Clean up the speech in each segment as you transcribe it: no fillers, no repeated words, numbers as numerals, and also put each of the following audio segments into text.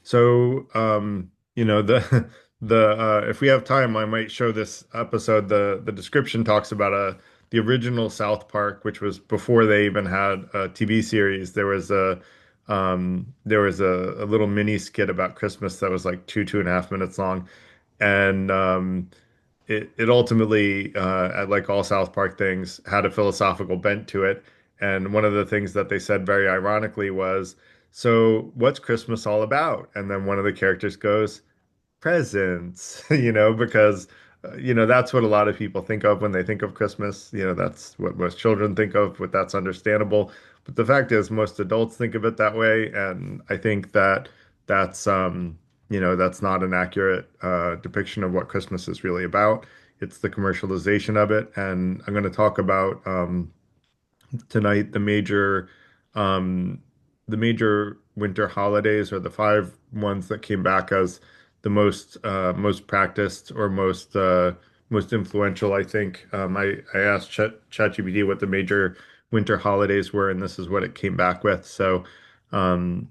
So, the the if we have time, I might show this episode. The description talks about the original South Park, which was before they even had a TV series. There was a little mini skit about Christmas that was like 2.5 minutes long, and it ultimately, like all South Park things, had a philosophical bent to it. And one of the things that they said very ironically was, "So, what's Christmas all about?" And then one of the characters goes, "Presents," because that's what a lot of people think of when they think of Christmas. That's what most children think of, but that's understandable. But the fact is, most adults think of it that way, and I think that that's not an accurate depiction of what Christmas is really about. It's the commercialization of it, and I'm going to talk about tonight um, the major winter holidays, or the five ones that came back as the most practiced or most influential. I think I asked ChatGPT what the major winter holidays were, and this is what it came back with. So, um,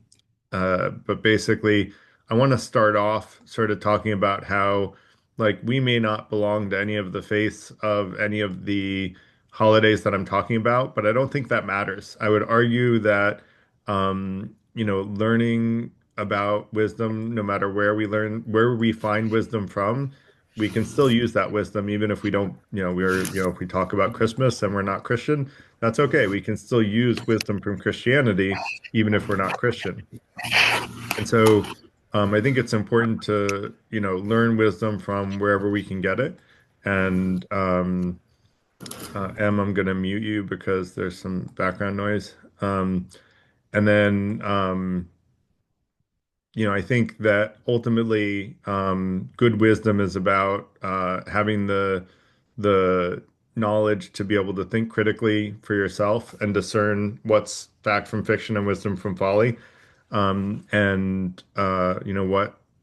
but basically, I want to start off sort of talking about how, like, we may not belong to any of the faiths of any of the holidays that I'm talking about, but I don't think that matters. I would argue that, learning about wisdom, no matter where we find wisdom from, we can still use that wisdom, even if we don't, if we talk about Christmas and we're not Christian, that's okay. We can still use wisdom from Christianity, even if we're not Christian. And so, I think it's important to, learn wisdom from wherever we can get it. And, I'm going to mute you because there's some background noise. And then, I think that ultimately, good wisdom is about having the knowledge to be able to think critically for yourself and discern what's fact from fiction and wisdom from folly. And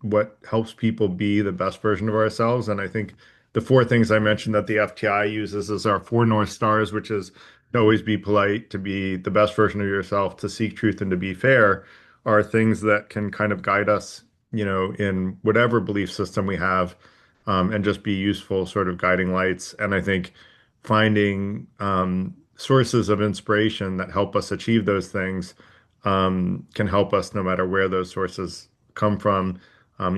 what helps people be the best version of ourselves. And I think the four things I mentioned that the FTI uses as our four North Stars, which is to always be polite, to be the best version of yourself, to seek truth, and to be fair, are things that can kind of guide us, in whatever belief system we have, and just be useful sort of guiding lights. And I think finding sources of inspiration that help us achieve those things can help us no matter where those sources come from,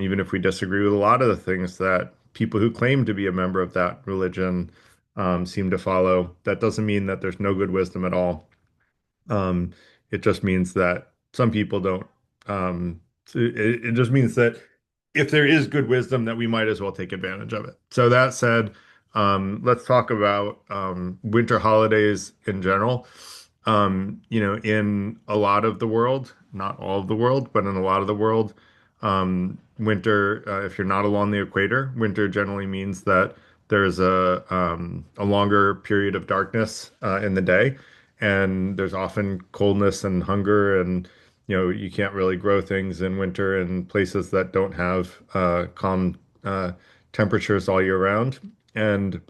even if we disagree with a lot of the things that people who claim to be a member of that religion seem to follow. That doesn't mean that there's no good wisdom at all. Um, it just means that some people don't. It just means that if there is good wisdom, that we might as well take advantage of it. So that said, let's talk about winter holidays in general. In a lot of the world, not all of the world, but in a lot of the world, winter, if you're not along the equator, winter generally means that there's a longer period of darkness in the day, and there's often coldness and hunger, and you can't really grow things in winter in places that don't have calm temperatures all year round, and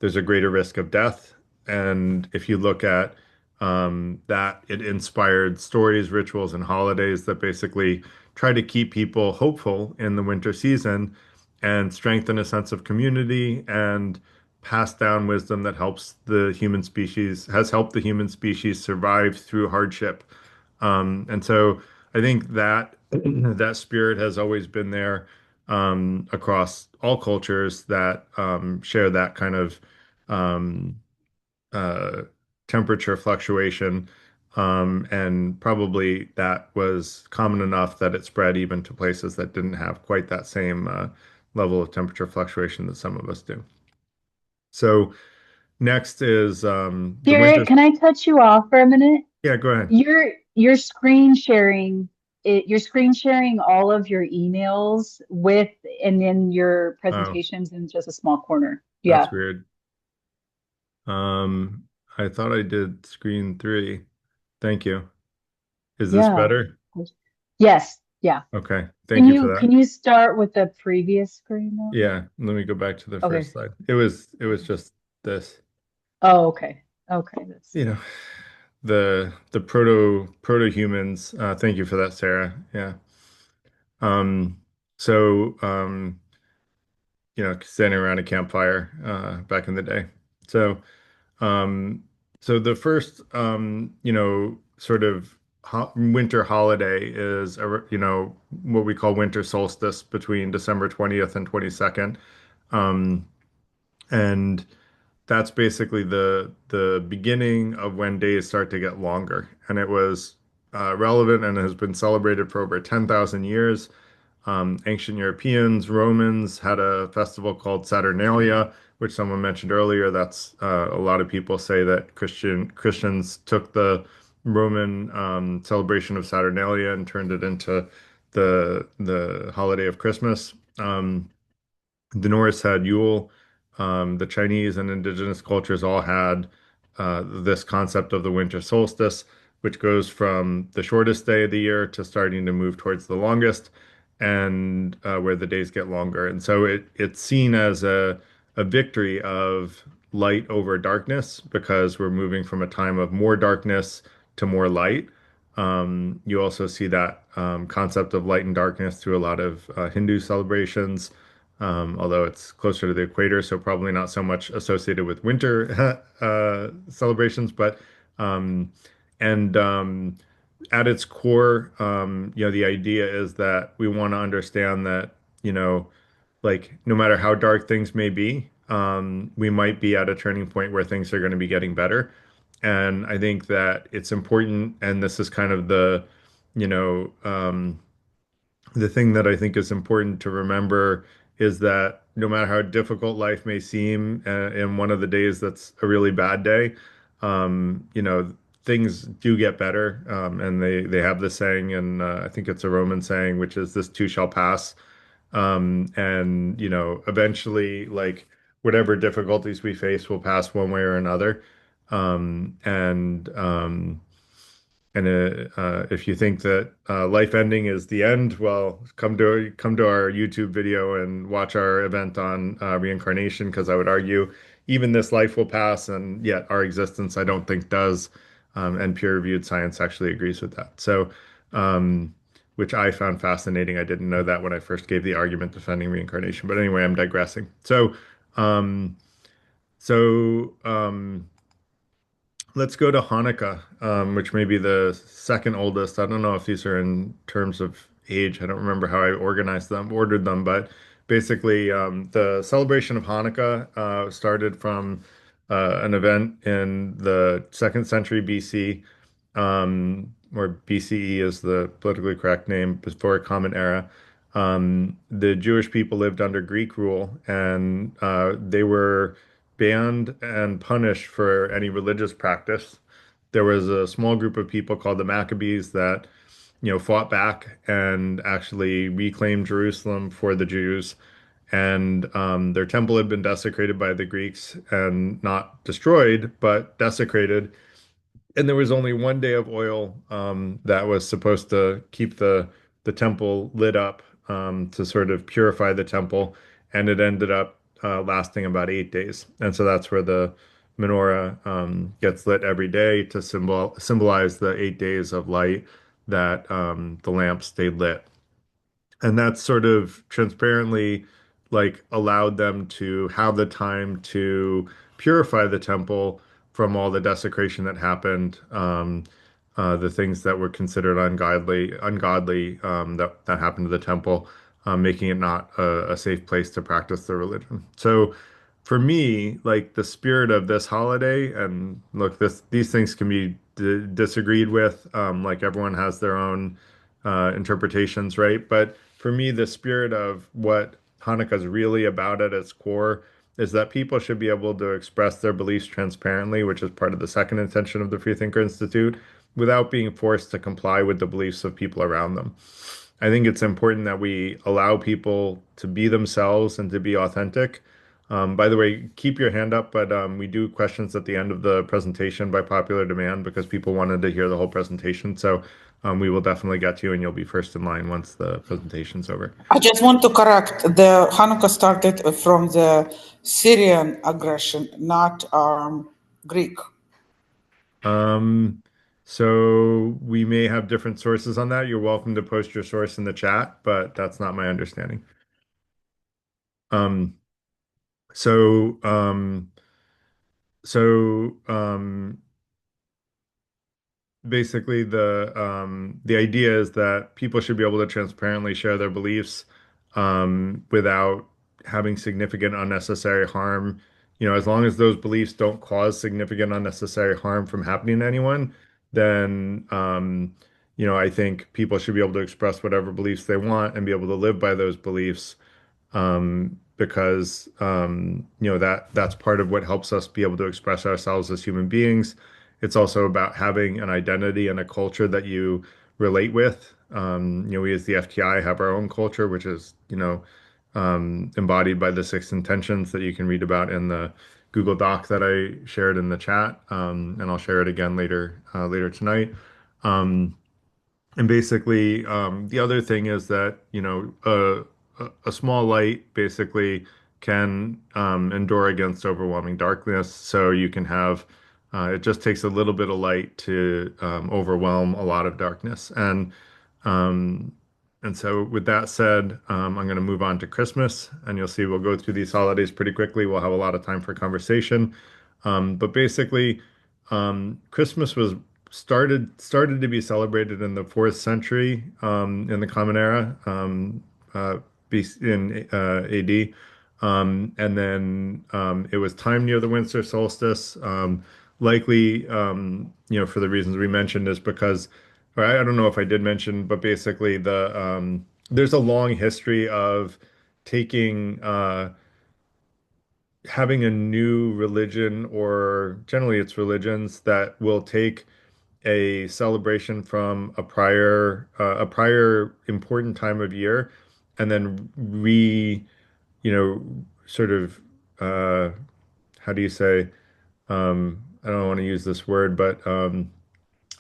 there's a greater risk of death. And if you look at that, it inspired stories, rituals, and holidays that basically try to keep people hopeful in the winter season and strengthen a sense of community and pass down wisdom that has helped the human species survive through hardship. And so I think that that spirit has always been there across all cultures that share that kind of um, uh, temperature fluctuation. And probably that was common enough that it spread even to places that didn't have quite that same level of temperature fluctuation that some of us do. So next is the winter. Jared, can I cut you off for a minute? Yeah, go ahead. You're screen sharing you're screen sharing all of your emails with and then your Oh, presentations in just a small corner. that's Yeah. weird. Um, I thought I did screen three. Thank you. Is this Yeah. better? Yes. Yeah. Okay. Thank Can you for you that. can you start with the previous screen though? Yeah, let me go back to the first Okay. slide. It was just this. Oh, okay. Okay. That's You know, the proto humans. Thank you for that, Sarah. Yeah. Um, so standing around a campfire back in the day. So um, so the first sort of ho winter holiday is what we call winter solstice between December 20th and 22nd. Um, and that's basically the beginning of when days start to get longer. And it was relevant and has been celebrated for over 10,000 years. Ancient Europeans, Romans had a festival called Saturnalia, which someone mentioned earlier. That's a lot of people say that Christians took the Roman celebration of Saturnalia and turned it into the holiday of Christmas. The Norse had Yule. The Chinese and indigenous cultures all had this concept of the winter solstice, which goes from the shortest day of the year to starting to move towards the longest, and where the days get longer. And so it's seen as a victory of light over darkness because we're moving from a time of more darkness to more light. You also see that concept of light and darkness through a lot of Hindu celebrations, although it's closer to the equator, so probably not so much associated with winter celebrations. But and at its core, the idea is that we want to understand that, like no matter how dark things may be, we might be at a turning point where things are going to be getting better. And I think that it's important, and this is kind of you know, um, the thing that I think is important to remember is that no matter how difficult life may seem, in one of the days that's a really bad day, things do get better. And they have this saying, and I think it's a Roman saying, which is "This too shall pass." And eventually, like whatever difficulties we face will pass one way or another. And if you think that life ending is the end, well, come to our YouTube video and watch our event on reincarnation, because I would argue even this life will pass, and yet our existence I don't think does. And peer-reviewed science actually agrees with that. So, which I found fascinating. I didn't know that when I first gave the argument defending reincarnation. But anyway, I'm digressing. Um, so let's go to Hanukkah, which may be the second oldest. I don't know if these are in terms of age. I don't remember how I ordered them, but basically, the celebration of Hanukkah started from an event in the second century BC, or BCE is the politically correct name, before Common Era. The Jewish people lived under Greek rule, and they were banned and punished for any religious practice. There was a small group of people called the Maccabees that, fought back and actually reclaimed Jerusalem for the Jews. And their temple had been desecrated by the Greeks, and not destroyed, but desecrated. And there was only one day of oil that was supposed to keep the temple lit up, to sort of purify the temple, and it ended up lasting about 8 days. And so that's where the menorah gets lit every day to symbolize the 8 days of light that the lamps stayed lit. And that's sort of transparently like allowed them to have the time to purify the temple from all the desecration that happened, the things that were considered ungodly, that happened to the temple, making it not a safe place to practice their religion. So for me, like the spirit of this holiday, and look, these things can be disagreed with. Like everyone has their own interpretations, right? But for me, the spirit of what Hanukkah is really about at its core is that people should be able to express their beliefs transparently, which is part of the second intention of the Freethinker Institute, without being forced to comply with the beliefs of people around them. I think it's important that we allow people to be themselves and to be authentic. By the way, keep your hand up, but we do questions at the end of the presentation by popular demand because people wanted to hear the whole presentation. So we will definitely get to you, and you'll be first in line once the presentation's over. I just want to correct, the Hanukkah started from the Syrian aggression, not Greek. So we may have different sources on that. You're welcome to post your source in the chat, but that's not my understanding. Um, so, um, so basically the idea is that people should be able to transparently share their beliefs without having significant unnecessary harm. You know, as long as those beliefs don't cause significant unnecessary harm from happening to anyone, then I think people should be able to express whatever beliefs they want and be able to live by those beliefs because that's part of what helps us be able to express ourselves as human beings. It's also about having an identity and a culture that you relate with. We as the FTI have our own culture, which is embodied by the six intentions that you can read about in the Google Doc that I shared in the chat, and I'll share it again later tonight. Um, and basically, the other thing is that, a small light basically can endure against overwhelming darkness. So you can have, it just takes a little bit of light to overwhelm a lot of darkness. Um, and so with that said, I'm going to move on to Christmas, and you'll see we'll go through these holidays pretty quickly. We'll have a lot of time for conversation. But basically, Christmas was started to be celebrated in the fourth century in the Common Era in AD, and then it was time near the winter solstice. Likely, for the reasons we mentioned, is because, or I don't know if I did mention, but basically there's a long history of taking having a new religion, or generally it's religions that will take a celebration from a prior important time of year and then you know sort of uh how do you say, I don't want to use this word, but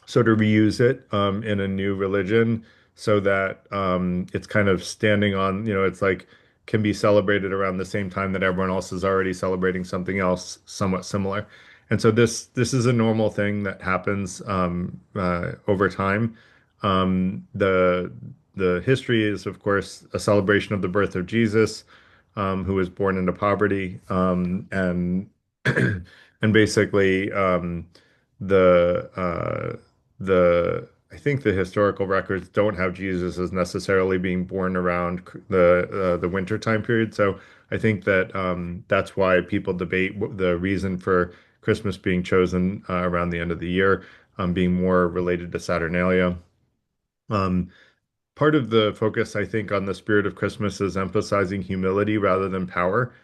sort of reuse it in a new religion so that it's kind of standing on, it's like can be celebrated around the same time that everyone else is already celebrating something else somewhat similar. And so this is a normal thing that happens over time. The history is, of course, a celebration of the birth of Jesus, who was born into poverty, and basically the I think the historical records don't have Jesus as necessarily being born around the winter time period. So I think that that's why people debate the reason for Christmas being chosen around the end of the year, being more related to Saturnalia. Um, Part of the focus, I think, on the spirit of Christmas is emphasizing humility rather than power.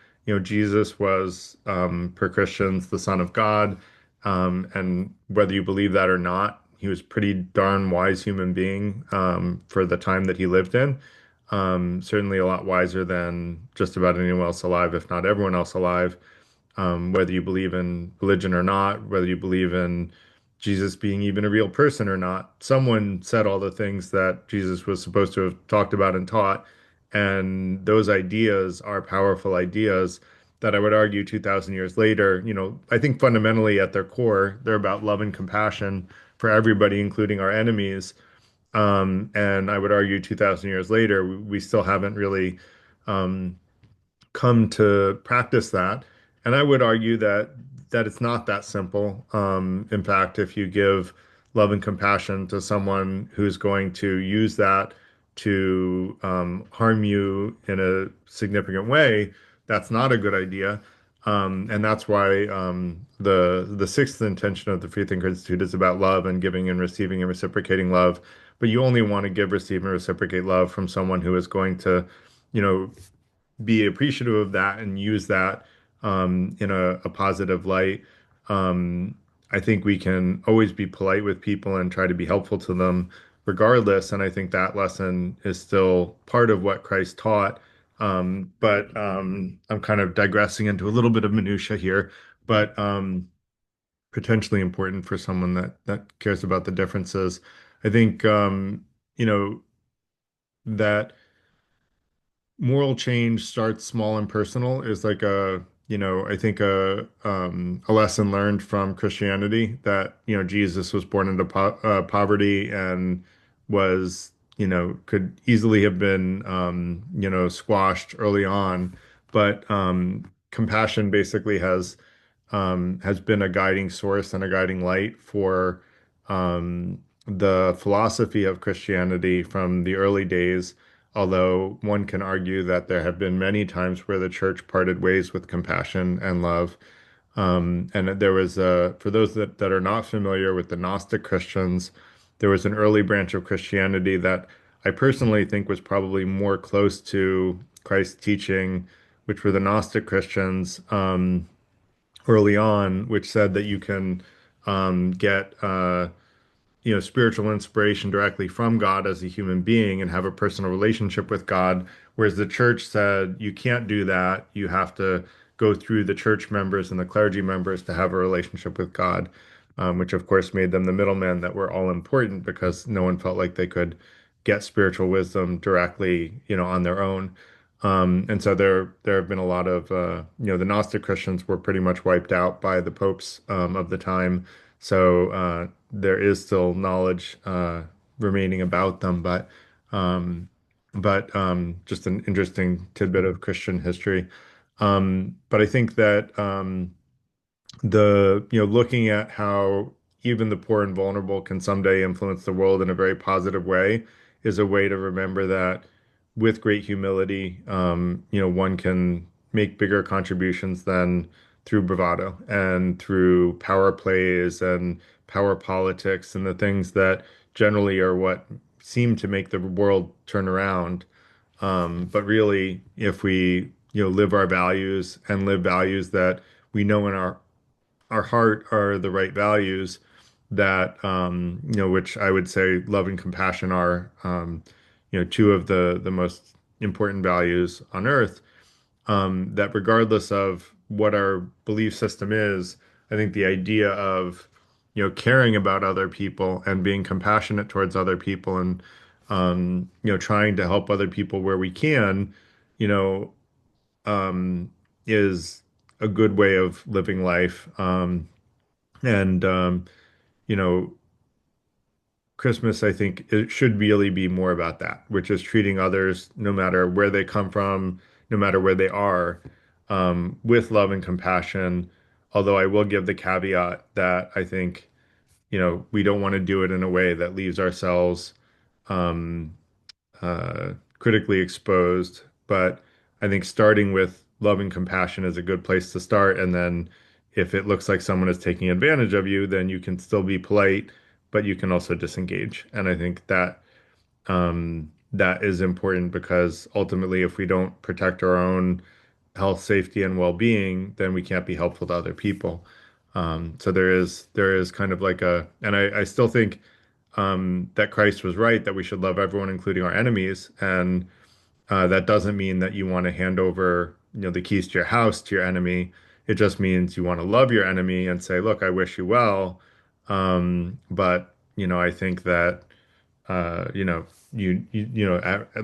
Jesus was, per Christians, the Son of God. And whether you believe that or not, he was pretty darn wise human being for the time that he lived in. Certainly a lot wiser than just about anyone else alive, if not everyone else alive. Whether you believe in religion or not, whether you believe in Jesus being even a real person or not. Someone said all the things that Jesus was supposed to have talked about and taught. And those ideas are powerful ideas that I would argue 2,000 years later, I think fundamentally at their core, they're about love and compassion for everybody, including our enemies. And I would argue 2,000 years later, we still haven't really um, come to practice that. And I would argue that it's not that simple. In fact, if you give love and compassion to someone who's going to use that to harm you in a significant way, that's not a good idea. And that's why the sixth intention of the Freethinker Institute is about love and giving and receiving and reciprocating love. But you only want to give, receive, and reciprocate love from someone who is going to, you know, be appreciative of that and use that in a positive light. Um, I think we can always be polite with people and try to be helpful to them regardless. And I think that lesson is still part of what Christ taught. But I'm kind of digressing into a little bit of minutia here, but potentially important for someone that cares about the differences. I think you know that moral change starts small and personal is like a I think a lesson learned from Christianity that, Jesus was born into poverty and was, could easily have been, squashed early on. But compassion basically has been a guiding source and a guiding light for the philosophy of Christianity from the early days. Although one can argue that there have been many times where the church parted ways with compassion and love. And there was, for those that are not familiar with the Gnostic Christians, there was an early branch of Christianity that I personally think was probably more close to Christ's teaching, which were the Gnostic Christians. Early on, which said that you can get spiritual inspiration directly from God as a human being and have a personal relationship with God, whereas the church said you can't do that. You have to go through the church members and the clergy members to have a relationship with God, which of course made them the middlemen that were all important because no one felt like they could get spiritual wisdom directly, on their own. And so there have been a lot of the Gnostic Christians were pretty much wiped out by the popes of the time. So there is still knowledge remaining about them, but just an interesting tidbit of Christian history. But I think that looking at how even the poor and vulnerable can someday influence the world in a very positive way is a way to remember that with great humility, one can make bigger contributions than through bravado and through power plays and power politics and the things that generally are what seem to make the world turn around. But really, if we, live our values and live values that we know in our heart are the right values that which I would say love and compassion are two of the most important values on earth, that regardless of what our belief system is, I think the idea of caring about other people and being compassionate towards other people and trying to help other people where we can, you know um is a good way of living life. And you know, Christmas, I think it should really be more about that, which is treating others, no matter where they come from, no matter where they are, with love and compassion. Although I will give the caveat that I think, we don't want to do it in a way that leaves ourselves um, critically exposed. But I think starting with love and compassion is a good place to start. And then if it looks like someone is taking advantage of you, then you can still be polite, but you can also disengage. And I think that is important because ultimately, if we don't protect our own health, safety, and well-being, then we can't be helpful to other people. So there is kind of like and I still think that Christ was right that we should love everyone, including our enemies. And that doesn't mean that you want to hand over, the keys to your house to your enemy. It just means you want to love your enemy and say, look, I wish you well. But, I think that,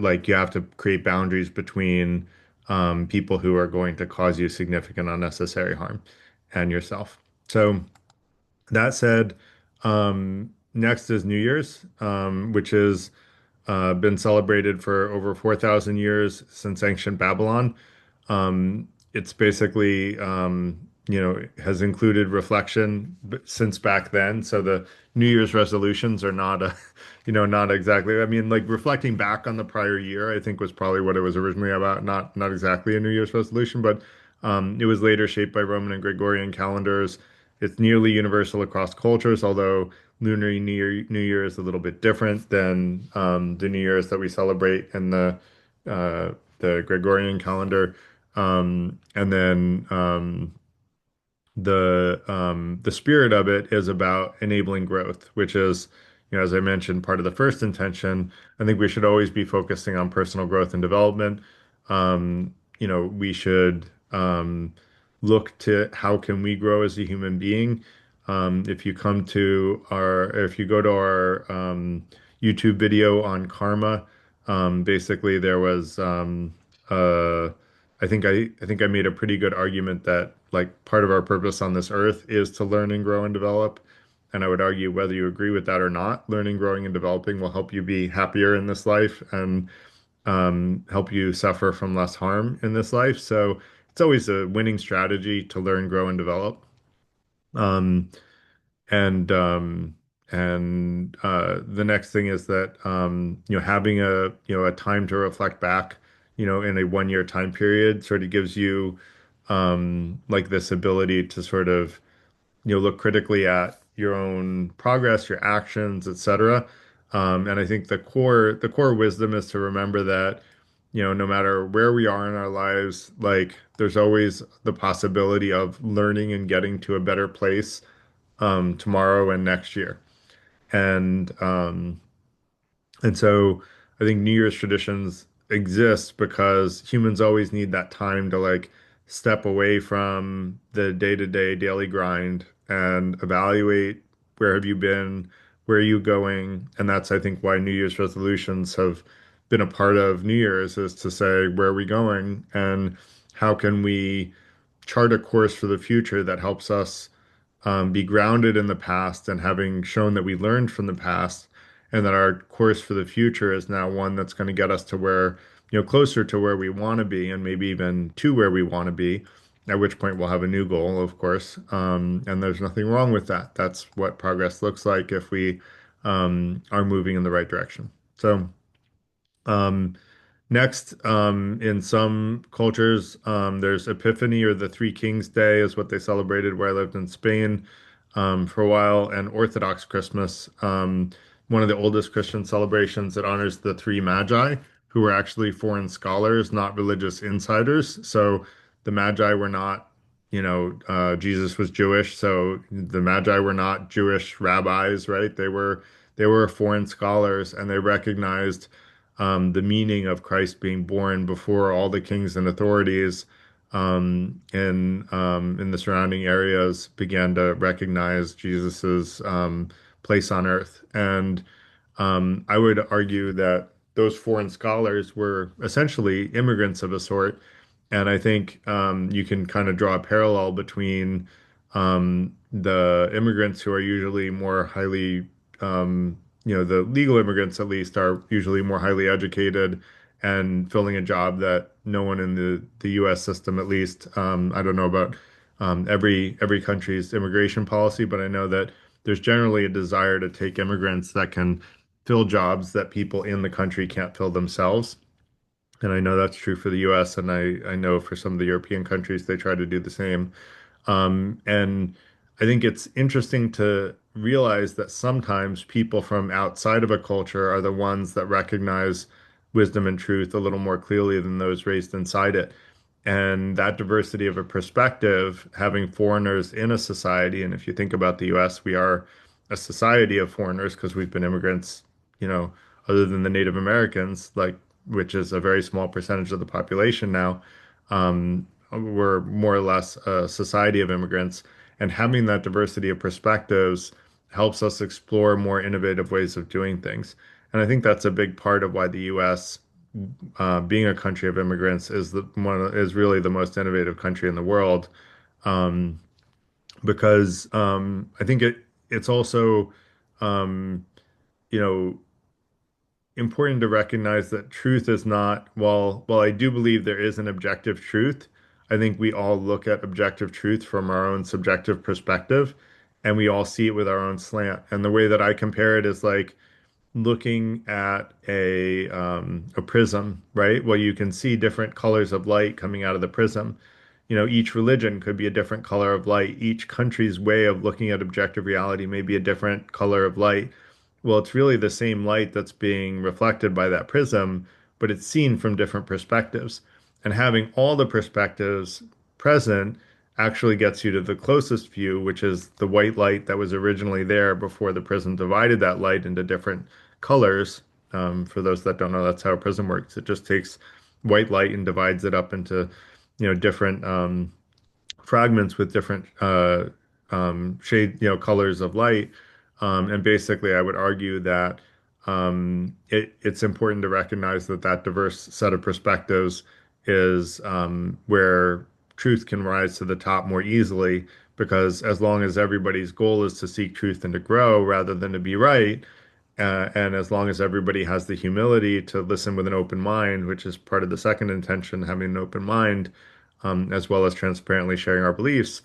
like you have to create boundaries between people who are going to cause you significant unnecessary harm and yourself. So, that said, next is New Year's, which has been celebrated for over 4,000 years since ancient Babylon. It's basically, has included reflection since back then. So the New Year's resolutions are not not exactly. I mean, like reflecting back on the prior year, I think was probably what it was originally about. Not exactly a New Year's resolution, but it was later shaped by Roman and Gregorian calendars. It's nearly universal across cultures, although Lunar New Year is a little bit different than the New Year's that we celebrate in the Gregorian calendar. And then the spirit of it is about enabling growth, which is, as I mentioned, part of the first intention. I think we should always be focusing on personal growth and development. We should look to how can we grow as a human being. If you go to our YouTube video on karma, basically there was I think I made a pretty good argument that like part of our purpose on this earth is to learn and grow and develop. And I would argue whether you agree with that or not, learning, growing, and developing will help you be happier in this life and help you suffer from less harm in this life. So it's always a winning strategy to learn, grow, and develop. Um, and the next thing is that having a time to reflect back, in a 1 year time period sort of gives you like this ability to sort of look critically at your own progress, your actions, etc. And I think the core wisdom is to remember that no matter where we are in our lives, like there's always the possibility of learning and getting to a better place tomorrow and next year. And so I think New Year's traditions exist because humans always need that time to like step away from the day-to-day daily grind and evaluate where have you been, where are you going? And that's I think why New Year's resolutions have been a part of New Year's is to say where are we going and how can we chart a course for the future that helps us be grounded in the past and having shown that we learned from the past and that our course for the future is now one that's going to get us to where, closer to where we want to be and maybe even to where we want to be, at which point we'll have a new goal, of course. And there's nothing wrong with that. That's what progress looks like if we are moving in the right direction. So, um, next, in some cultures, there's Epiphany or the Three Kings Day is what they celebrated where I lived in Spain for a while, and Orthodox Christmas, one of the oldest Christian celebrations that honors the three magi, who were actually foreign scholars, not religious insiders. So the magi were not, Jesus was Jewish, so the magi were not Jewish rabbis, right? They were foreign scholars, and they recognized the meaning of Christ being born before all the kings and authorities in the surrounding areas began to recognize Jesus's place on earth. And I would argue that those foreign scholars were essentially immigrants of a sort. And I think you can kind of draw a parallel between the immigrants who are usually more highly, the legal immigrants at least are usually more highly educated and filling a job that no one in the U.S. system, at least, I don't know about every country's immigration policy, but I know that there's generally a desire to take immigrants that can fill jobs that people in the country can't fill themselves. And I know that's true for the US, and I know for some of the European countries, they try to do the same. And I think it's interesting to realize that sometimes people from outside of a culture are the ones that recognize wisdom and truth a little more clearly than those raised inside it. And that diversity of a perspective, having foreigners in a society, and if you think about the US, we are a society of foreigners because we've been immigrants, you know, other than the Native Americans, like which is a very small percentage of the population now. We're more or less a society of immigrants, and having that diversity of perspectives helps us explore more innovative ways of doing things. And I think that's a big part of why the U.S., being a country of immigrants, is really the most innovative country in the world. Um, because I think it's also um, you know important to recognize that truth is not, while I do believe there is an objective truth, I think we all look at objective truth from our own subjective perspective and we all see it with our own slant. And the way that I compare it is like looking at a prism, right? Well, you can see different colors of light coming out of the prism. Each religion could be a different color of light. Each country's way of looking at objective reality may be a different color of light. Well, it's really the same light that's being reflected by that prism, but it's seen from different perspectives. And having all the perspectives present actually gets you to the closest view, which is the white light that was originally there before the prism divided that light into different colors. For those that don't know, that's how a prism works. It just takes white light and divides it up into, different fragments with different shade, colors of light. And basically, I would argue that it's important to recognize that that diverse set of perspectives is where truth can rise to the top more easily because as long as everybody's goal is to seek truth and to grow rather than to be right, and as long as everybody has the humility to listen with an open mind, which is part of the second intention, having an open mind, as well as transparently sharing our beliefs,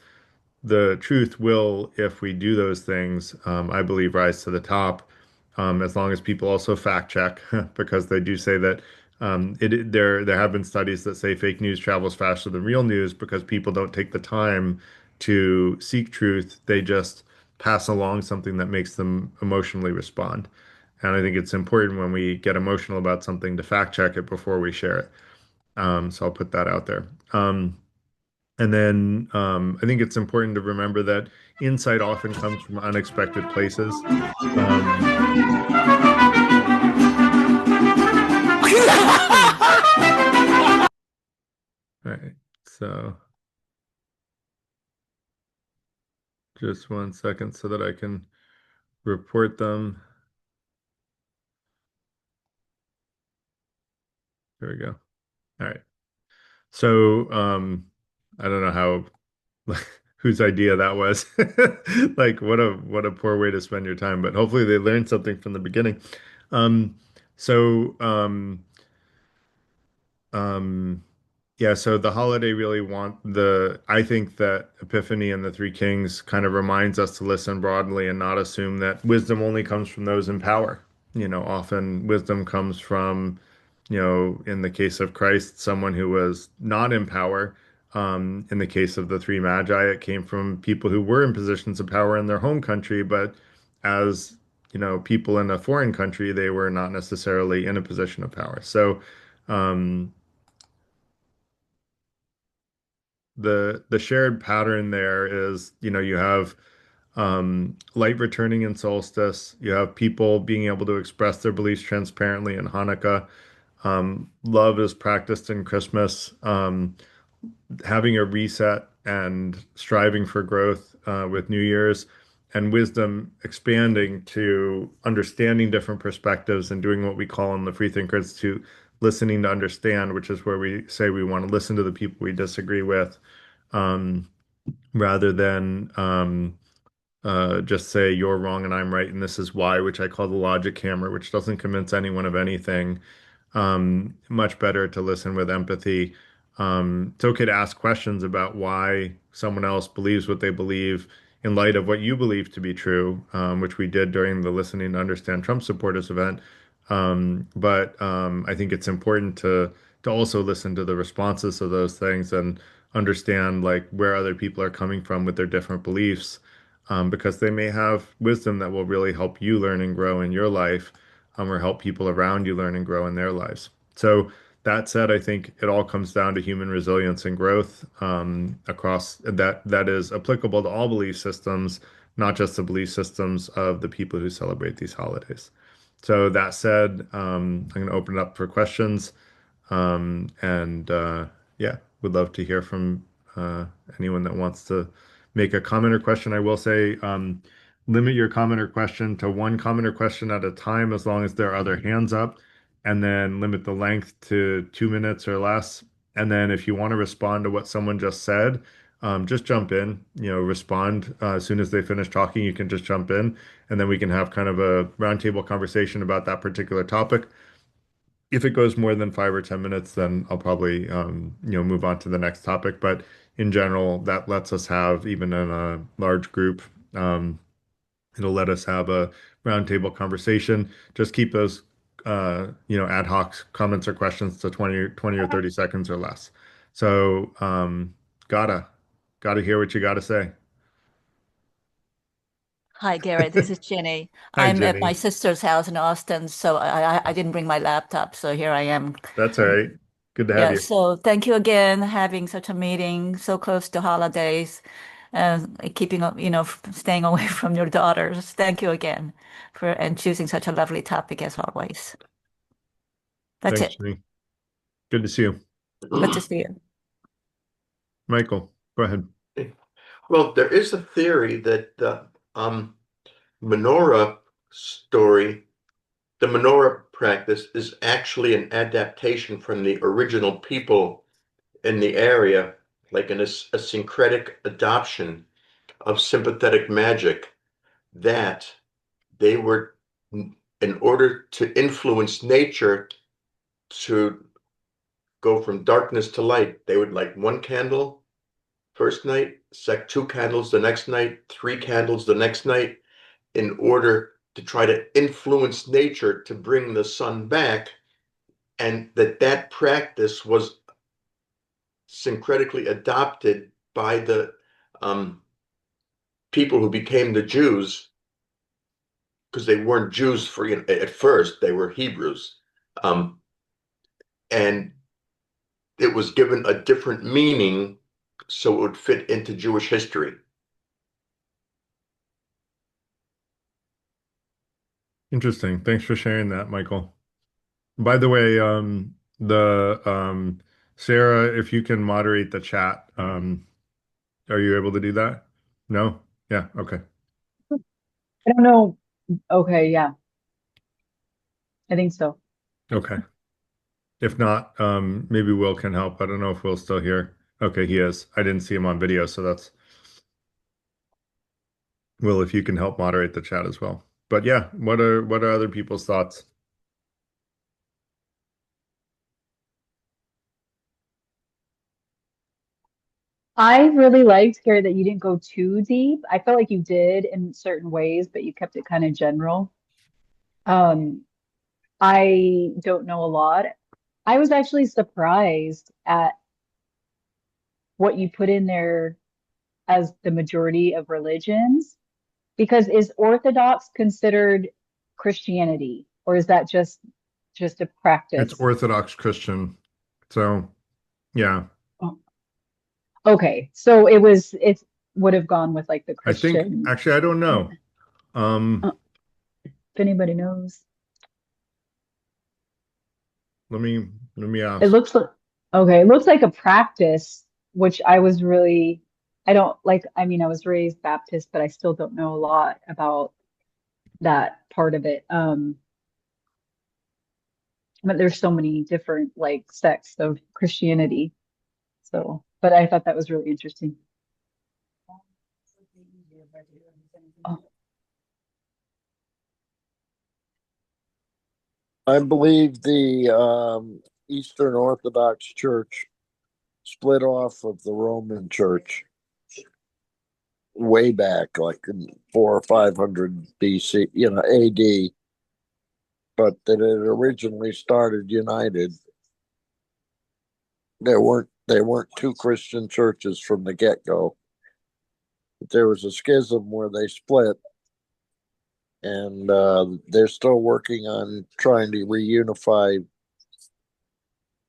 the truth will, if we do those things, I believe, rise to the top. As long as people also fact check, because they do say that there have been studies that say fake news travels faster than real news because people don't take the time to seek truth. They just pass along something that makes them emotionally respond. And I think it's important when we get emotional about something to fact check it before we share it. So I'll put that out there. And then I think it's important to remember that insight often comes from unexpected places. Um, all right, so just 1 second so that I can report them. There we go. All right. So I don't know how whose idea that was. Like what a poor way to spend your time, but hopefully they learned something from the beginning. Um, so um, yeah, so the holiday really I think that Epiphany and the Three Kings kind of reminds us to listen broadly and not assume that wisdom only comes from those in power. Often wisdom comes from, in the case of Christ, someone who was not in power. In the case of the three magi, it came from people who were in positions of power in their home country, but as, people in a foreign country, they were not necessarily in a position of power. So, um, the shared pattern there is, you have light returning in solstice. You have people being able to express their beliefs transparently in Hanukkah. Love is practiced in Christmas. Having a reset and striving for growth with New Year's, and wisdom expanding to understanding different perspectives and doing what we call in the Freethinker Institute listening to understand, which is where we say we want to listen to the people we disagree with, um, rather than just say you're wrong and I'm right and this is why, which I call the logic hammer, which doesn't convince anyone of anything. Much better to listen with empathy. It's okay to ask questions about why someone else believes what they believe in light of what you believe to be true, which we did during the Listening to Understand Trump Supporters event. But I think it's important to also listen to the responses of those things and understand like where other people are coming from with their different beliefs, because they may have wisdom that will really help you learn and grow in your life, or help people around you learn and grow in their lives. So that said, I think it all comes down to human resilience and growth, across that is applicable to all belief systems, not just the belief systems of the people who celebrate these holidays. So that said, I'm going to open it up for questions. And yeah, would love to hear from anyone that wants to make a comment or question. I will say, limit your comment or question to one comment or question at a time, as long as there are other hands up, and then limit the length to 2 minutes or less. And then if you want to respond to what someone just said, just jump in, respond as soon as they finish talking. You can just jump in, and then we can have kind of a roundtable conversation about that particular topic. If it goes more than 5 or 10 minutes, then I'll probably move on to the next topic. But in general, that lets us have, even in a large group, um, it'll let us have a roundtable conversation. Just keep those ad hoc comments or questions to 20 or 30 seconds or less. So gotta gotta hear what you gotta say. Hi, Garrett. This is Jenny. Hi, I'm at my Jenny. sister's house in Austin, so I didn't bring my laptop, so here I am. That's all right. Good to have Yeah, you. so thank you again having such a meeting so close to holidays and keeping up, staying away from your daughters. Thank you again for and choosing such a lovely topic as always. That's Thanks, it. Jenny. Good to see you. Good to see you. Michael, go ahead. Well, there is a theory that the menorah story, the menorah practice, is actually an adaptation from the original people in the area, like a syncretic adoption of sympathetic magic, that they were, in order to influence nature to go from darkness to light, they would light one candle first night, sec two candles the next night, three candles the next night, in order to try to influence nature to bring the sun back, and that practice was syncretically adopted by the um, people who became the Jews, because they weren't Jews for, at first, they were Hebrews. Um, and it was given a different meaning so it would fit into Jewish history. Interesting. Thanks for sharing that, Michael. By the way, the Sarah, if you can moderate the chat, are you able to do that? No? Yeah, okay. I don't know. Okay, yeah, I think so. Okay. If not, maybe Will can help. I don't know if Will's still here. Okay, he is. I didn't see him on video, so that's Will, if you can help moderate the chat as well. But yeah, what are other people's thoughts? I really liked, Gary, that you didn't go too deep. I felt like you did in certain ways, but you kept it kind of general. Um, I don't know a lot. I was actually surprised at what you put in there as the majority of religions, because is Orthodox considered Christianity, or is that just a It's practice? Orthodox Christian. So, yeah. Oh, okay, so it would have gone with like the I think Christian, actually I don't yeah, know. Um, if anybody knows. let me let me It ask. looks like okay, it looks like a practice, which I was really I don't like, I mean, I was raised Baptist, but I still don't know a lot about that part of it. But there's so many different like sects of Christianity. So, but I thought that was really interesting. Oh, I believe the Eastern Orthodox Church split off of the Roman Church way back, like in 400 or 500 BC, AD, but that it originally started united. There weren't two Christian churches from the get go. But there was a schism where they split, and they're still working on trying to reunify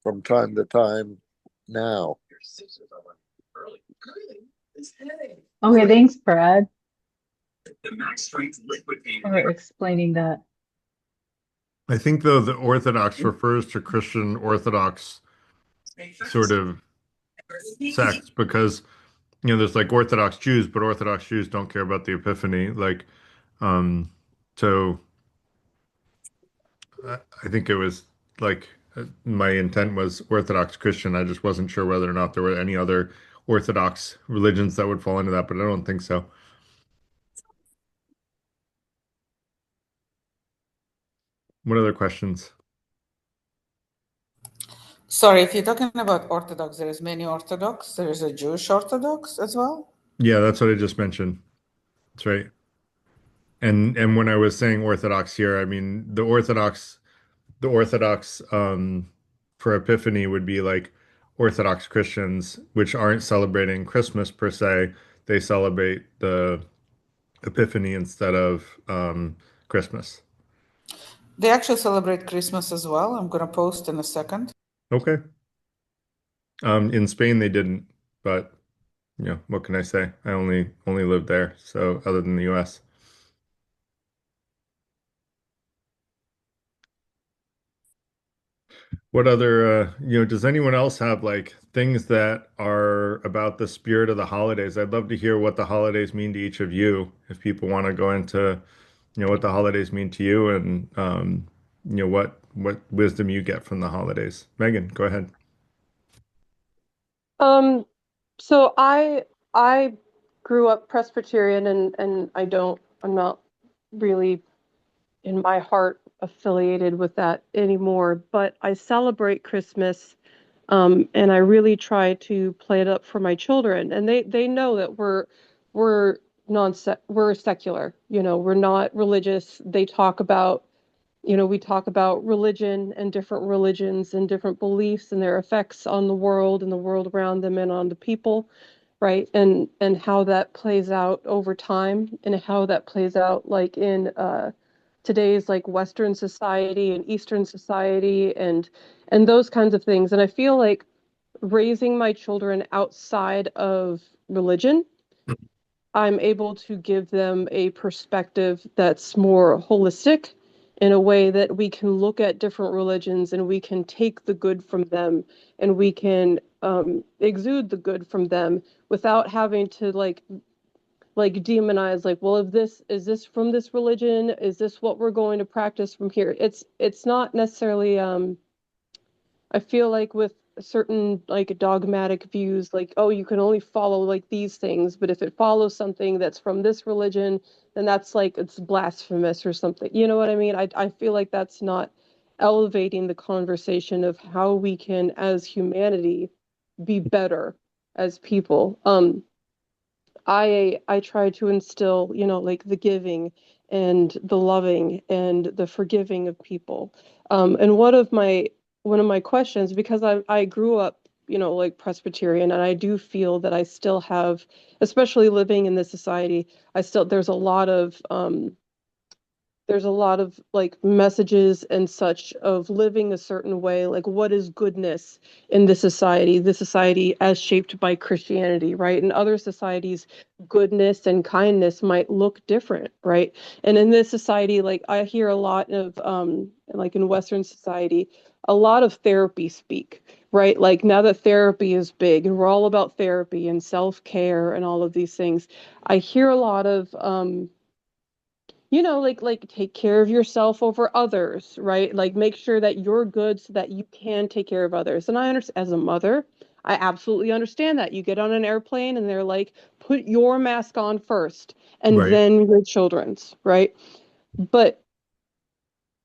from time to time now. okay, thanks, Brad, for explaining that. I think though the Orthodox refers to Christian Orthodox sort of sects because there's like Orthodox Jews, but Orthodox Jews don't care about the Epiphany. Like, um, so I think it was like my intent was Orthodox Christian. I just wasn't sure whether or not there were any other Orthodox religions that would fall into that, but I don't think so. What other questions? Sorry, if you're talking about Orthodox, there is many Orthodox. There is a Jewish Orthodox as well. Yeah, that's what I just mentioned. That's right. And when I was saying Orthodox here, I mean the Orthodox for Epiphany would be like Orthodox Christians, which aren't celebrating Christmas per se. They celebrate the Epiphany instead of Christmas. They actually celebrate Christmas as well. I'm going to post in a second. Okay. In Spain they didn't, but what can I say? I only lived there, so other than the US. What other, does anyone else have like things that are about the spirit of the holidays? I'd love to hear what the holidays mean to each of you. If people want to go into, what the holidays mean to you and, what wisdom you get from the holidays. Megan, go ahead. Um, so I grew up Presbyterian and I'm not really in my heart affiliated with that anymore, but I celebrate Christmas, and I really try to play it up for my children. And they know that we're we're secular, we're not religious. They talk about, we talk about religion and different religions and different beliefs and their effects on the world and the world around them and on the people, right? And how that plays out over time and how that plays out like in today's like Western society and Eastern society and those kinds of things. And I feel like raising my children outside of religion, I'm able to give them a perspective that's more holistic in a way that we can look at different religions and we can take the good from them and we can exude the good from them without having to like demonize, like, well, if this is this from this religion, is this what we're going to practice from here? It's not necessarily I feel like with certain like dogmatic views, like, oh, you can only follow like these things, but if it follows something that's from this religion, then that's like it's blasphemous or something. You know what I mean? I feel like that's not elevating the conversation of how we can, as humanity, be better as people. I try to instill, like the giving and the loving and the forgiving of people. And one of my questions, because I grew up, like Presbyterian, and I do feel that I still have, especially living in this society, I still there's a lot of like messages and such of living a certain way, like what is goodness in this society as shaped by Christianity, right? In other societies, goodness and kindness might look different, right? And in this society, like I hear a lot of like in Western society, a lot of therapy speak, right? Like now that therapy is big and we're all about therapy and self-care and all of these things, I hear a lot of like take care of yourself over others, right? Like make sure that you're good so that you can take care of others. And I understand, as a mother, I absolutely understand that. You get on an airplane and they're like, put your mask on first and Right. then your children's, right? But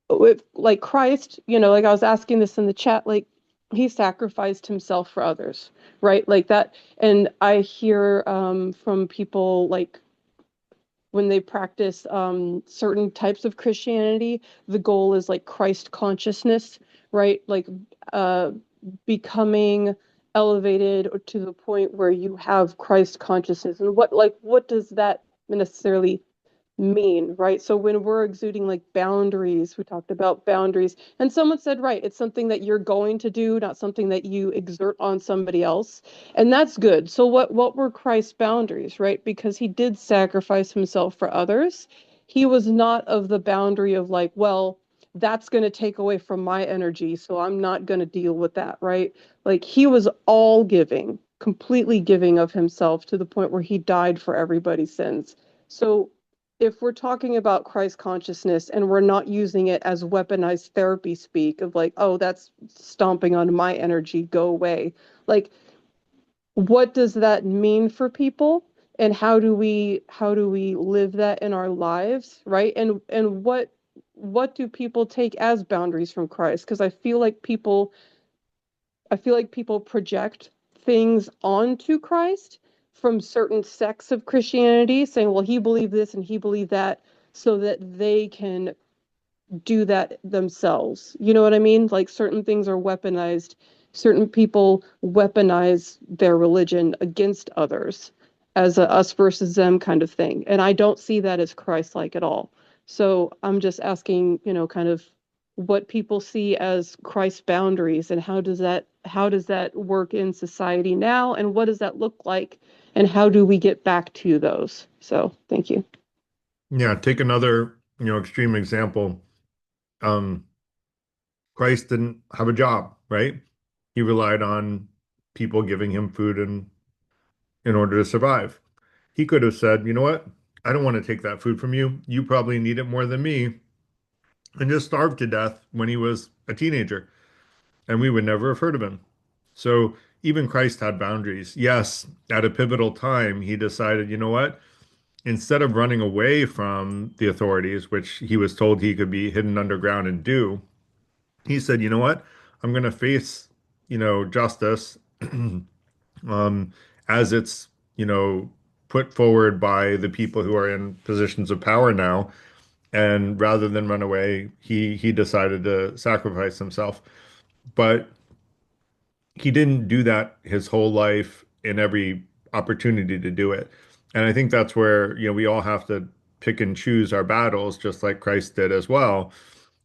with like Christ, like I was asking this in the chat, like he sacrificed himself for others, right? Like that. And I hear from people like when they practice certain types of Christianity, the goal is like Christ consciousness, right? Like uh, becoming elevated to the point where you have Christ consciousness. And what does that necessarily mean, right? So when we're exuding like boundaries, we talked about boundaries, and someone said, right, it's something that you're going to do, not something that you exert on somebody else. And that's good. So what were Christ's boundaries, right? Because he did sacrifice himself for others. He was not of the boundary of like, well, that's going to take away from my energy, so I'm not going to deal with that, right? Like he was all giving, completely giving of himself to the point where he died for everybody's sins. So if we're talking about Christ consciousness and we're not using it as weaponized therapy speak of like, oh, that's stomping on my energy, go away. Like, what does that mean for people? And how do we live that in our lives, right? And what do people take as boundaries from Christ? Because I feel like people project things onto Christ from certain sects of Christianity, saying, well, he believed this and he believed that, so that they can do that themselves. You know what I mean? Like certain things are weaponized. Certain people weaponize their religion against others as a us versus them kind of thing. And I don't see that as Christ-like at all. So I'm just asking, kind of what people see as Christ's boundaries and how does that work in society now and what does that look like and how do we get back to those? So, thank you. Yeah, take another, extreme example. Um, Christ didn't have a job, right? He relied on people giving him food and in order to survive. He could have said, you know what? I don't want to take that food from you. You probably need it more than me, and just starved to death when he was a teenager, and we would never have heard of him. So even Christ had boundaries. Yes, at a pivotal time, he decided, you know what? Instead of running away from the authorities, which he was told he could be hidden underground and do, he said, you know what? I'm going to face, justice um, as it's, put forward by the people who are in positions of power now. And rather than run away, he decided to sacrifice himself. But he didn't do that his whole life in every opportunity to do it. And I think that's where, we all have to pick and choose our battles, just like Christ did as well.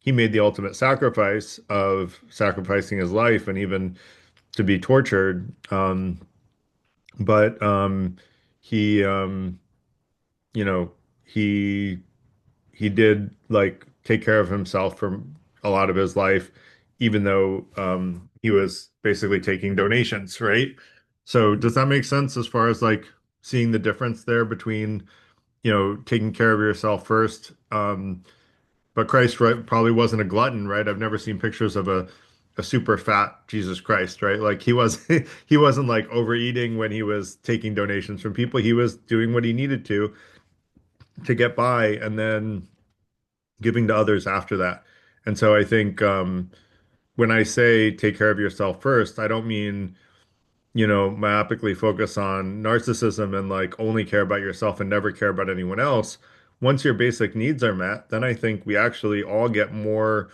He made the ultimate sacrifice of sacrificing his life and even to be tortured. But he, you know, he he did like take care of himself for a lot of his life, even though he was basically taking donations, right? So does that make sense as far as like seeing the difference there between, taking care of yourself first? But Christ, right, probably wasn't a glutton, right? I've never seen pictures of a super fat Jesus Christ, right? Like he was he wasn't like overeating when he was taking donations from people. He was doing what he needed to get by and then giving to others after that. And so I think when I say take care of yourself first, I don't mean, myopically focus on narcissism and like only care about yourself and never care about anyone else. Once your basic needs are met, then I think we actually all get more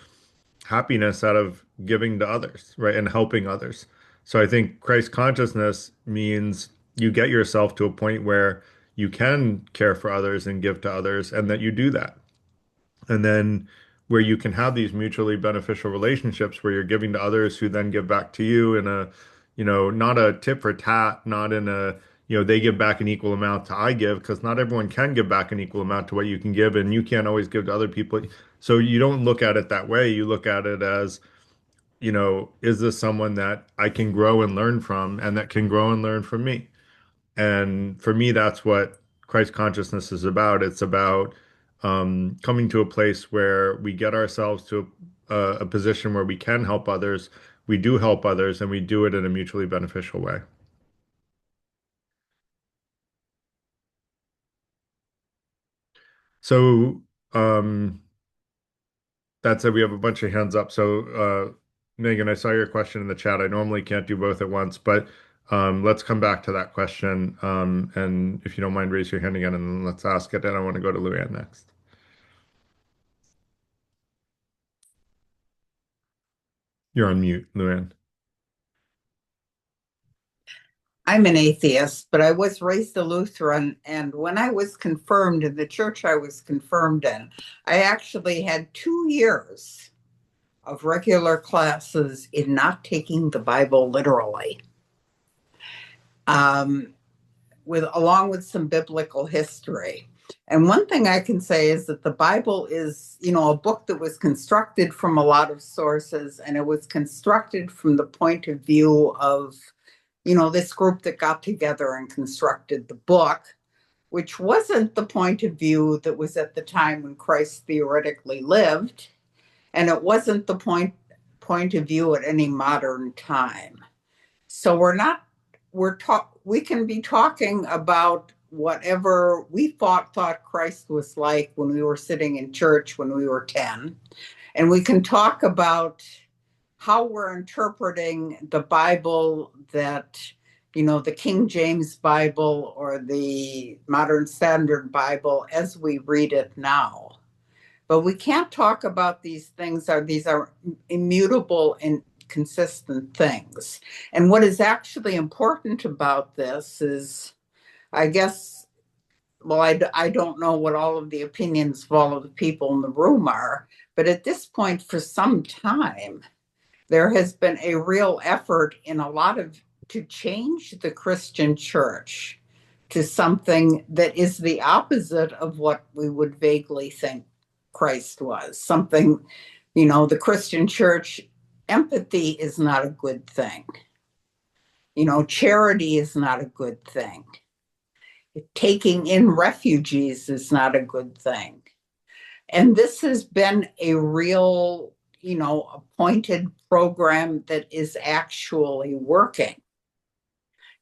happiness out of giving to others, right? And helping others. So I think Christ consciousness means you get yourself to a point where you can care for others and give to others, and that you do that. And then where you can have these mutually beneficial relationships where you're giving to others who then give back to you in a, not a tit for tat, not in a, they give back an equal amount to I give, because not everyone can give back an equal amount to what you can give, and you can't always give to other people. So you don't look at it that way. You look at it as, is this someone that I can grow and learn from and that can grow and learn from me? And for me, that's what Christ consciousness is about. It's about coming to a place where we get ourselves to a position where we can help others, we do help others, and we do it in a mutually beneficial way. So that said, we have a bunch of hands up. So Megan, I saw your question in the chat. I normally can't do both at once, but let's come back to that question. And if you don't mind, raise your hand again and then let's ask it. And I want to go to Luann next. You're on mute, Luann. I'm an atheist, but I was raised a Lutheran. And when I was confirmed in the church I was confirmed in, I actually had 2 years of regular classes in not taking the Bible literally, along with some biblical history. And one thing I can say is that the Bible is, a book that was constructed from a lot of sources, and it was constructed from the point of view of, this group that got together and constructed the book, which wasn't the point of view that was at the time when Christ theoretically lived, and it wasn't the point of view at any modern time. So we can be talking about whatever we thought Christ was like when we were sitting in church when we were 10. And we can talk about how we're interpreting the Bible that, the King James Bible or the Modern Standard Bible as we read it now. But we can't talk about these things. These are immutable and consistent things. And what is actually important about this is, I guess, well, I don't know what all of the opinions of all of the people in the room are, but at this point, for some time, there has been a real effort to change the Christian church to something that is the opposite of what we would vaguely think Christ was. Something, the Christian church, empathy is not a good thing. Charity is not a good thing. Taking in refugees is not a good thing. And this has been a real, appointed program that is actually working.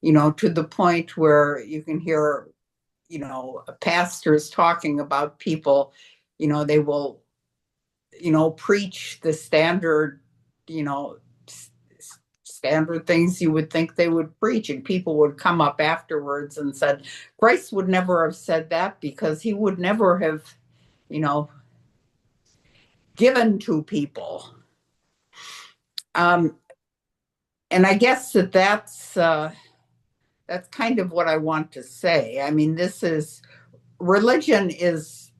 to the point where you can hear, pastors talking about people, they will, preach the standard, standard things you would think they would preach, and people would come up afterwards and said Christ would never have said that, because he would never have given to people. And I guess that's kind of what I want to say. I mean, religion is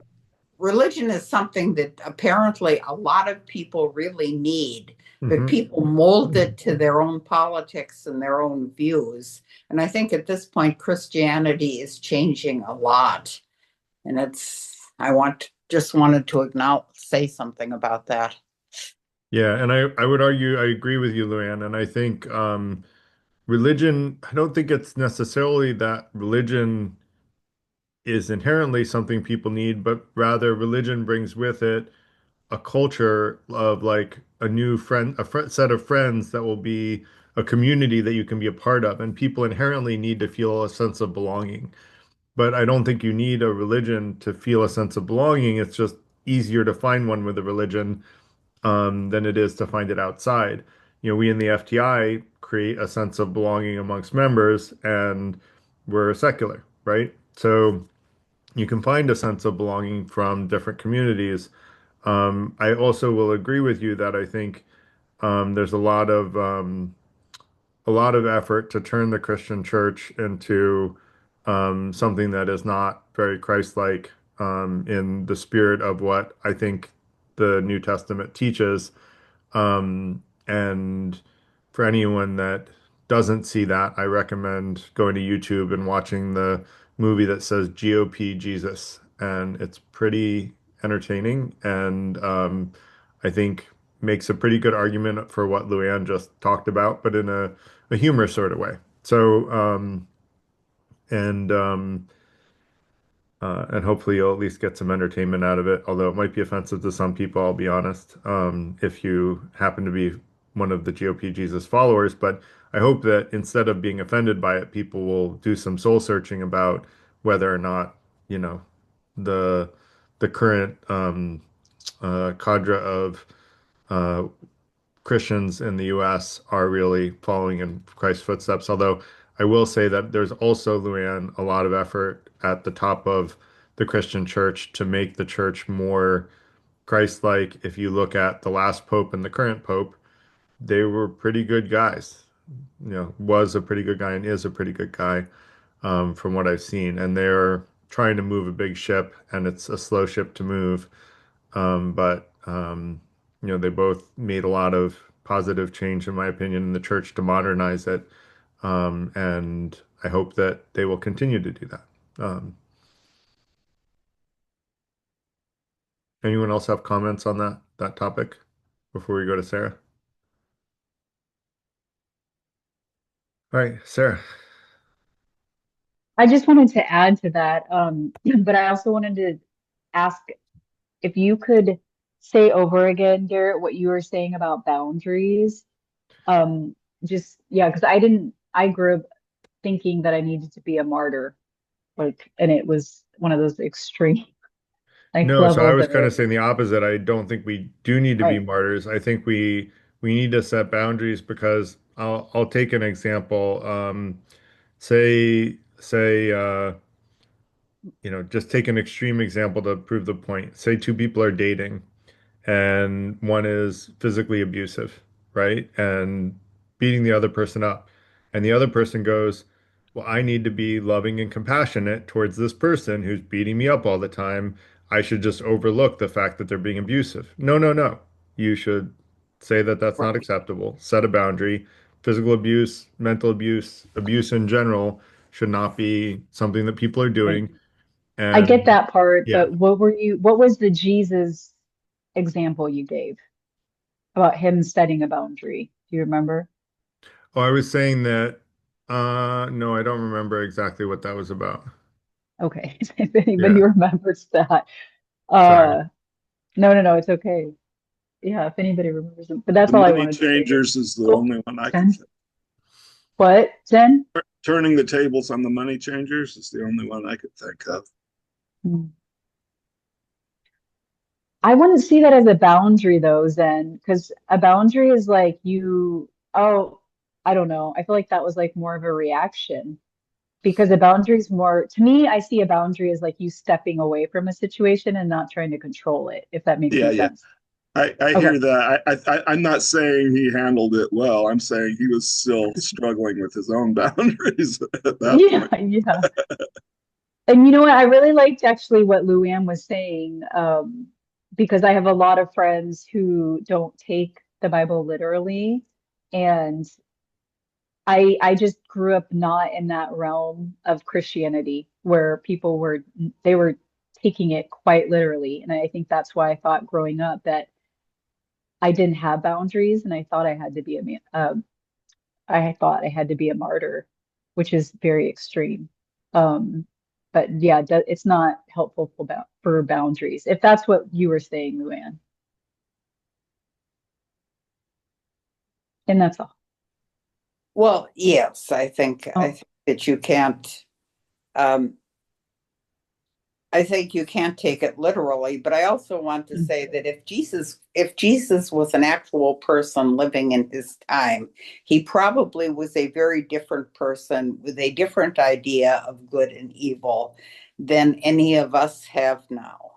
something that apparently a lot of people really need, but people mold it to their own politics and their own views. And I think at this point, Christianity is changing a lot. And just wanted to say something about that. Yeah, and I would argue I agree with you, Luann, and I think religion, I don't think it's necessarily that religion is inherently something people need, but rather religion brings with it a culture of like a new set of friends that will be a community that you can be a part of, and people inherently need to feel a sense of belonging. But I don't think you need a religion to feel a sense of belonging. It's just easier to find one with a religion than it is to find it outside. We in the FTI create a sense of belonging amongst members, and we're secular, right? So you can find a sense of belonging from different communities. I also will agree with you that I think there's a lot of effort to turn the Christian church into something that is not very Christ-like in the spirit of what I think the New Testament teaches. And for anyone that doesn't see that, I recommend going to YouTube and watching the movie that says GOP Jesus. And it's pretty entertaining, and I think makes a pretty good argument for what Luann just talked about, but in a humorous sort of way. So, and and hopefully you'll at least get some entertainment out of it, although it might be offensive to some people, I'll be honest, if you happen to be one of the GOP Jesus followers. But I hope that instead of being offended by it, people will do some soul searching about whether or not, you know, the the current cadre of uh, Christians in the US are really following in Christ's footsteps. Although I will say that there's also, Luann, a lot of effort at the top of the Christian church to make the church more Christ-like. If you look at the last pope and the current pope, they were pretty good guys. Was a pretty good guy and is a pretty good guy, from what I've seen. And they're trying to move a big ship, and it's a slow ship to move. But they both made a lot of positive change, in my opinion, in the church to modernize it. And I hope that they will continue to do that. Anyone else have comments on that topic before we go to Sarah? All right, Sarah. I just wanted to add to that, but I also wanted to ask if you could say over again, Garrett, what you were saying about boundaries. Yeah, because I grew up thinking that I needed to be a martyr, and it was one of those extreme No, so I levels was of kind of it. saying the opposite. I don't think we do need to be Right. martyrs. I think we need to set boundaries, because I'll take an example. Say, just take an extreme example to prove the point. Say two people are dating, and one is physically abusive, right? And beating the other person up. And the other person goes, well, I need to be loving and compassionate towards this person who's beating me up all the time. I should just overlook the fact that they're being abusive. No, no, no. You should say that that's not Right. acceptable. Set a boundary. Physical abuse, mental abuse, abuse in general should not be something that people are Right. doing. I get And that part, yeah. but what was the Jesus example you gave about him setting a boundary? Do you remember? Oh, I was saying that, no, I don't remember exactly what that was about. Okay. If anybody Yeah, remembers that. sorry. Uh, no, no, no, it's okay. Yeah, if anybody remembers it. But that's The all I money wanted to say. changers is the Oh, only one I can Jen? think. What, Jen? turning the tables on the money changers is the only one I could think of. Mm. I wouldn't see that as a boundary though, Zen, because a boundary is like oh, I don't know. I feel like that was like more of a reaction because a boundary is more, to me, I see a boundary as like you stepping away from a situation and not trying to control it, if that makes Yeah, any yeah. sense. I Okay. hear that. I'm not saying he handled it well. I'm saying he was still struggling with his own boundaries at that Yeah, point. yeah. And you know what? I really liked actually what Luann was saying, because I have a lot of friends who don't take the Bible literally. And I just grew up not in that realm of Christianity where they were taking it quite literally. And I think that's why I thought growing up that I didn't have boundaries and I thought I had to be I thought I had to be a martyr, which is very extreme. Um, but yeah, it's not helpful for boundaries, if that's what you were saying, Luann. And that's all. Well, yes, I think Oh. that you can't. Um, I think you can't take it literally, but I also want to say that if Jesus was an actual person living in his time, he probably was a very different person with a different idea of good and evil than any of us have now.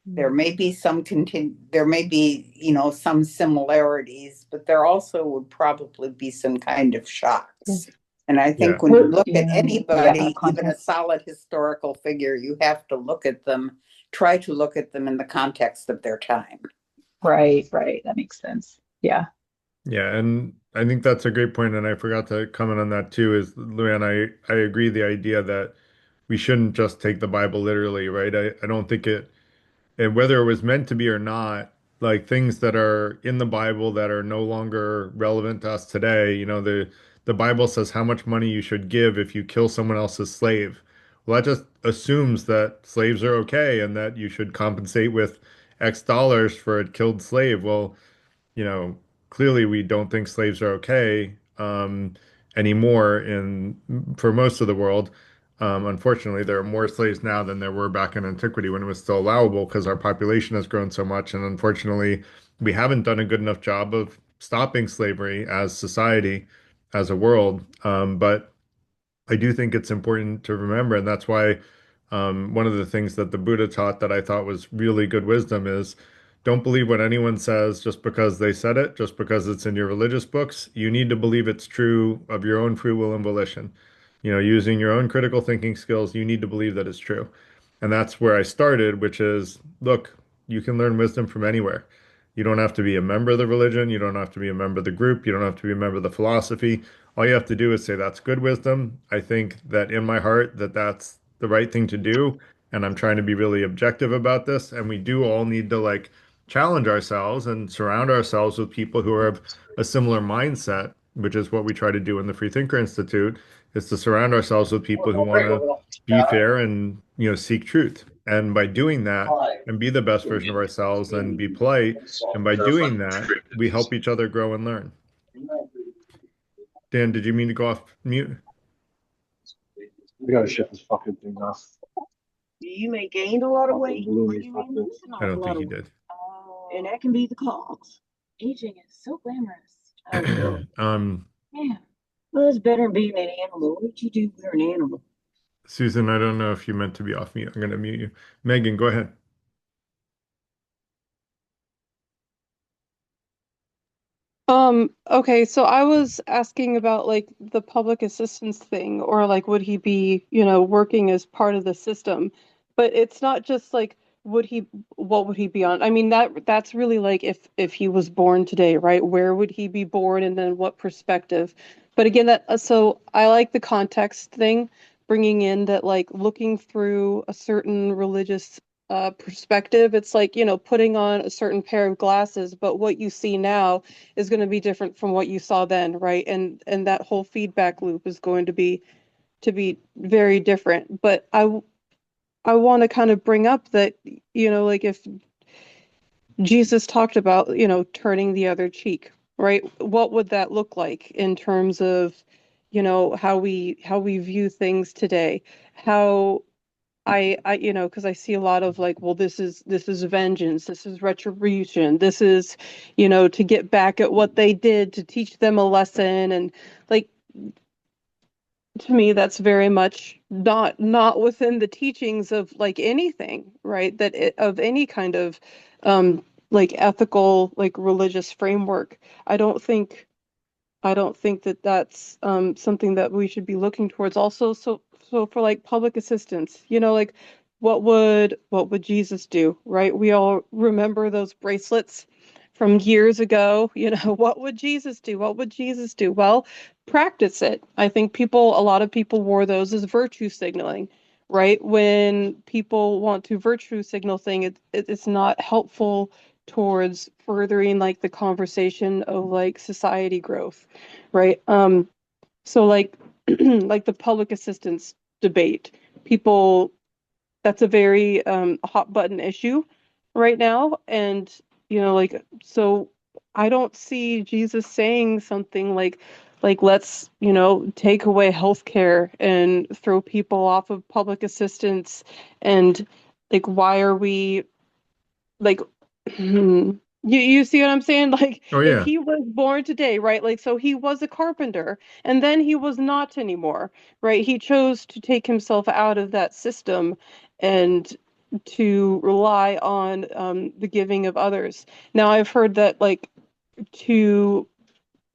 There may be some some similarities, but there also would probably be some kind of shocks. And I Yeah. think when you look at Yeah, anybody, even a context. solid historical figure, you have to try to look at them in the context of their time. Right, right. That makes sense. Yeah. Yeah, and I think that's a great point, and I forgot to comment on that too, is Luann, I agree the idea that we shouldn't just take the Bible literally, right? I don't think and whether it was meant to be or not, like things that are in the Bible that are no longer relevant to us today, the Bible says how much money you should give if you kill someone else's slave. Well, that just assumes that slaves are okay and that you should compensate with X dollars for a killed slave. Well, you know, clearly we don't think slaves are okay anymore for most of the world. Unfortunately, there are more slaves now than there were back in antiquity when it was still allowable because our population has grown so much. And unfortunately, we haven't done a good enough job of stopping slavery as society, as a world. But I do think it's important to remember, and that's why one of the things that the Buddha taught that I thought was really good wisdom is don't believe what anyone says just because they said it, just because it's in your religious books. You need to believe it's true of your own free will and volition. Using your own critical thinking skills, you need to believe that it's true. And that's where I started, which is, look, you can learn wisdom from anywhere. You don't have to be a member of the religion. You don't have to be a member of the group. You don't have to be a member of the philosophy. All you have to do is say, that's good wisdom. I think that in my heart that that's the right thing to do. And I'm trying to be really objective about this. And we do all need to like challenge ourselves and surround ourselves with people who are of a similar mindset, which is what we try to do in the Free Thinker Institute, is to surround ourselves with people who want to be fair and, seek truth. And by doing that and be the best version of ourselves and be polite, and by doing that, we help each other grow and learn. Dan, did you mean to go off mute? We gotta shut this fucking thing off. You may gained a lot of weight, or you may lose an I awful don't lot think he of weight. did. And that can be the cause. Aging is so glamorous. Oh, yeah. Well, it's better than being an animal. What would you do if you're an animal? Susan, I don't know if you meant to be off mute. I'm going to mute you. Megan, go ahead. Okay, so I was asking about like the public assistance thing, or like would he be, working as part of the system? But it's not just like what would he be on? I mean, that's really like if he was born today, right? Where would he be born and then what perspective? But again, so I like the context thing, bringing in that like looking through a certain religious perspective. It's like, putting on a certain pair of glasses, but what you see now is going to be different from what you saw then, right? And that whole feedback loop is going to be very different. But I want to kind of bring up that, like if Jesus talked about, turning the other cheek, right? What would that look like in terms of, how we view things today, how because I see a lot of like, well, this is vengeance, this is retribution, this is, to get back at what they did, to teach them a lesson, and like, to me, that's very much not within the teachings of like anything, right? Of any kind of like ethical, like religious framework. I don't think I don't think that that's something that we should be looking towards. Also, so for like public assistance, like what would Jesus do, right? We all remember those bracelets from years ago. What would Jesus do? What would Jesus do? Well, practice it. I think a lot of people wore those as virtue signaling, right? When people want to virtue signal thing, it's not helpful towards furthering like the conversation of like society growth, right? So like like the public assistance debate, people that's a very hot button issue right now. And like, so I don't see Jesus saying something like let's take away healthcare and throw people off of public assistance. And like, why are we like you see what I'm saying? Like, Oh if yeah. he was born today, right? Like, so he was a carpenter and then he was not anymore, right? He chose to take himself out of that system and to rely on the giving of others. Now I've heard that like to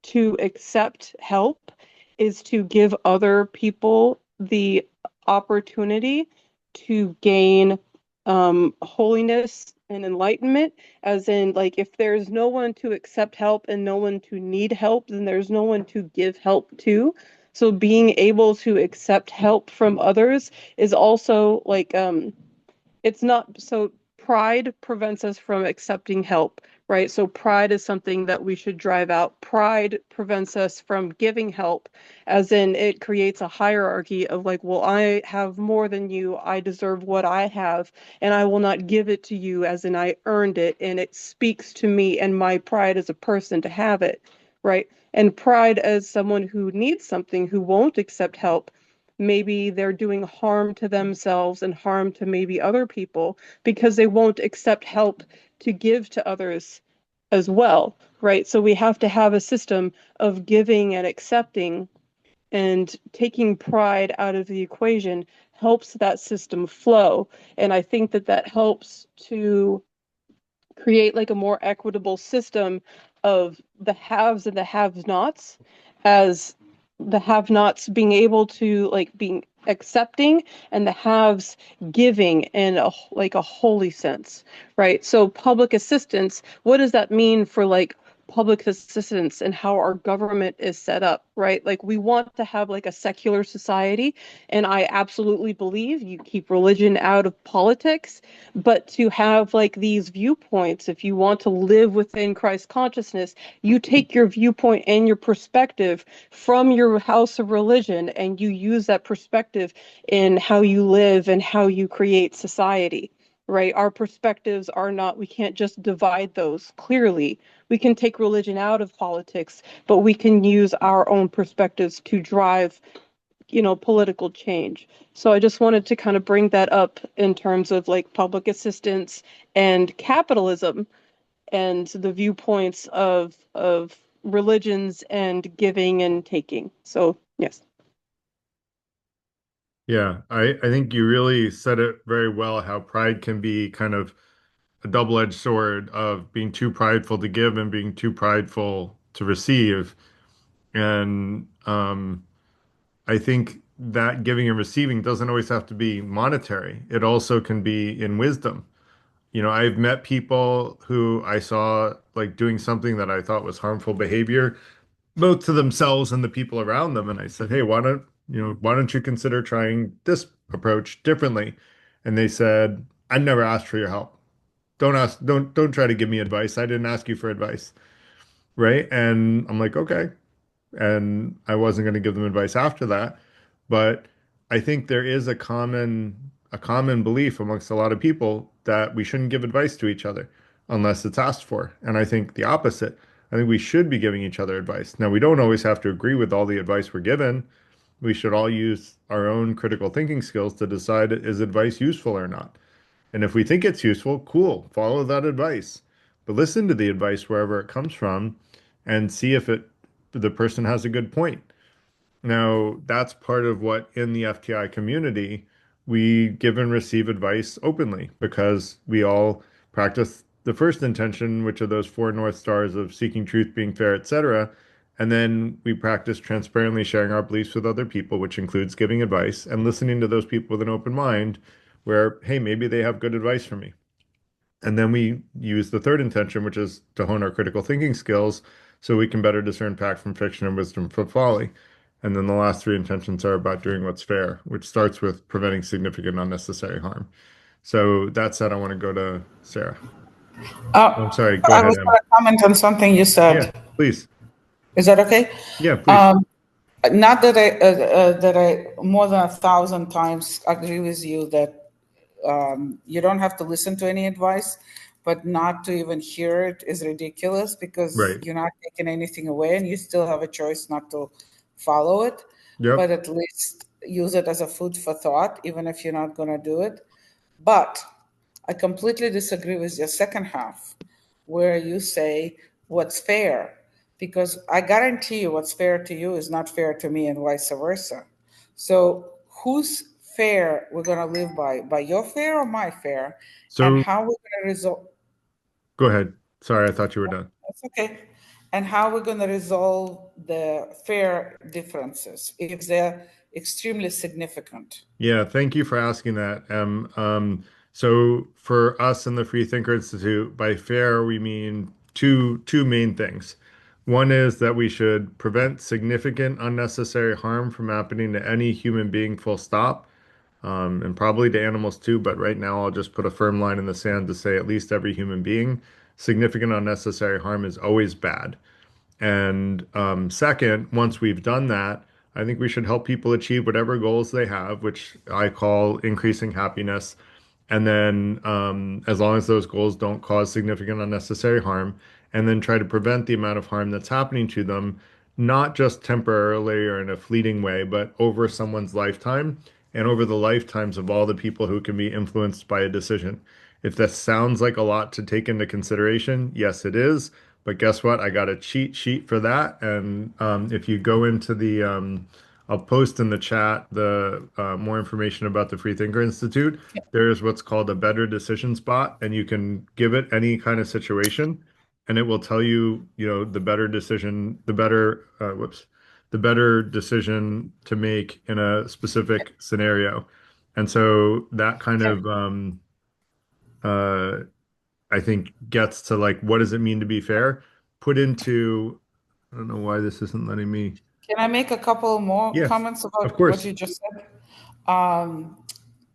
to accept help is to give other people the opportunity to gain holiness and enlightenment. As in, like, if there's no one to accept help and no one to need help, then there's no one to give help to. So being able to accept help from others is also like it's not so pride prevents us from accepting help, right? So pride is something that we should drive out. Pride prevents us from giving help, as in it creates a hierarchy of like, well, I have more than you, I deserve what I have, and I will not give it to you, as in I earned it and it speaks to me and my pride as a person to have it, right? And pride as someone who needs something, who won't accept help, maybe they're doing harm to themselves and harm to maybe other people because they won't accept help to give to others as well, right? So we have to have a system of giving and accepting, and taking pride out of the equation helps that system flow. And I think that that helps to create like a more equitable system of the haves and the have-nots, as the have-nots being able to like being accepting and the haves giving in a holy sense, right? So public assistance, what does that mean for like public assistance and how our government is set up, right? Like, we want to have like a secular society, and I absolutely believe you keep religion out of politics, but to have like these viewpoints, if you want to live within Christ consciousness, you take your viewpoint and your perspective from your house of religion and you use that perspective in how you live and how you create society, right? Our perspectives are not, we can't just divide those clearly. We can take religion out of politics, but we can use our own perspectives to drive political change. So I just wanted to kind of bring that up in terms of like public assistance and capitalism and the viewpoints of religions and giving and taking. So yes. Yeah, I think you really said it very well, how pride can be kind of a double-edged sword of being too prideful to give and being too prideful to receive. And I think that giving and receiving doesn't always have to be monetary. It also can be in wisdom. I've met people who I saw like doing something that I thought was harmful behavior, both to themselves and the people around them. And I said, hey, why don't you consider trying this approach differently? And they said, I never asked for your help. Don't try to give me advice. I didn't ask you for advice. Right. And I'm like, okay. And I wasn't going to give them advice after that. But I think there is a common belief amongst a lot of people that we shouldn't give advice to each other unless it's asked for. And I think the opposite. I think we should be giving each other advice. Now, we don't always have to agree with all the advice we're given. We should all use our own critical thinking skills to decide is advice useful or not. And if we think it's useful, cool, follow that advice. But listen to the advice wherever it comes from and see if the person has a good point. Now, that's part of what in the FTI community we give and receive advice openly because we all practice the first intention, which are those four North Stars of seeking truth, being fair, etc. And then we practice transparently sharing our beliefs with other people, which includes giving advice and listening to those people with an open mind where, hey, maybe they have good advice for me. And then we use the third intention, which is to hone our critical thinking skills so we can better discern fact from fiction and wisdom from folly. And then the last three intentions are about doing what's fair, which starts with preventing significant unnecessary harm. So that said, I want to go to Sarah. I'm sorry, go I ahead, was Em. going to comment on something you Yeah, said. please. Is that okay? Yeah, please. Not that I more than 1,000 times agree with you that you don't have to listen to any advice, but not to even hear it is ridiculous because Right. you're not taking anything away and you still have a choice not to follow it. Yep. But at least use it as a food for thought, even if you're not going to do it. But I completely disagree with your second half, where you say what's fair, because I guarantee you what's fair to you is not fair to me and vice versa. So whose fair we're going to live by your fair or my fair, and So how we're going to resolve. go ahead. Sorry, I thought you were done. That's okay. And how we're going to resolve the fair differences if they're extremely significant. Yeah, thank you for asking that. So for us in the Free Thinker Institute, by fair we mean two main things. One is that we should prevent significant unnecessary harm from happening to any human being, full stop, and probably to animals too. But right now, I'll just put a firm line in the sand to say at least every human being. Significant unnecessary harm is always bad. And second, once we've done that, I think we should help people achieve whatever goals they have, which I call increasing happiness. And then, as long as those goals don't cause significant unnecessary harm, and then try to prevent the amount of harm that's happening to them, not just temporarily or in a fleeting way, but over someone's lifetime and over the lifetimes of all the people who can be influenced by a decision. If this sounds like a lot to take into consideration, yes, it is. But guess what? I got a cheat sheet for that. And if you go into I'll post in the chat the more information about the Free Thinker Institute. There's what's called a better decision spot, and you can give it any kind of situation, and it will tell you, the better decision, the better decision to make in a specific scenario. And so that kind of uh, I think gets to like what does it mean to be fair? Put into I don't know why this isn't letting me. Can I make a couple more Yeah, comments of about what course. you just said?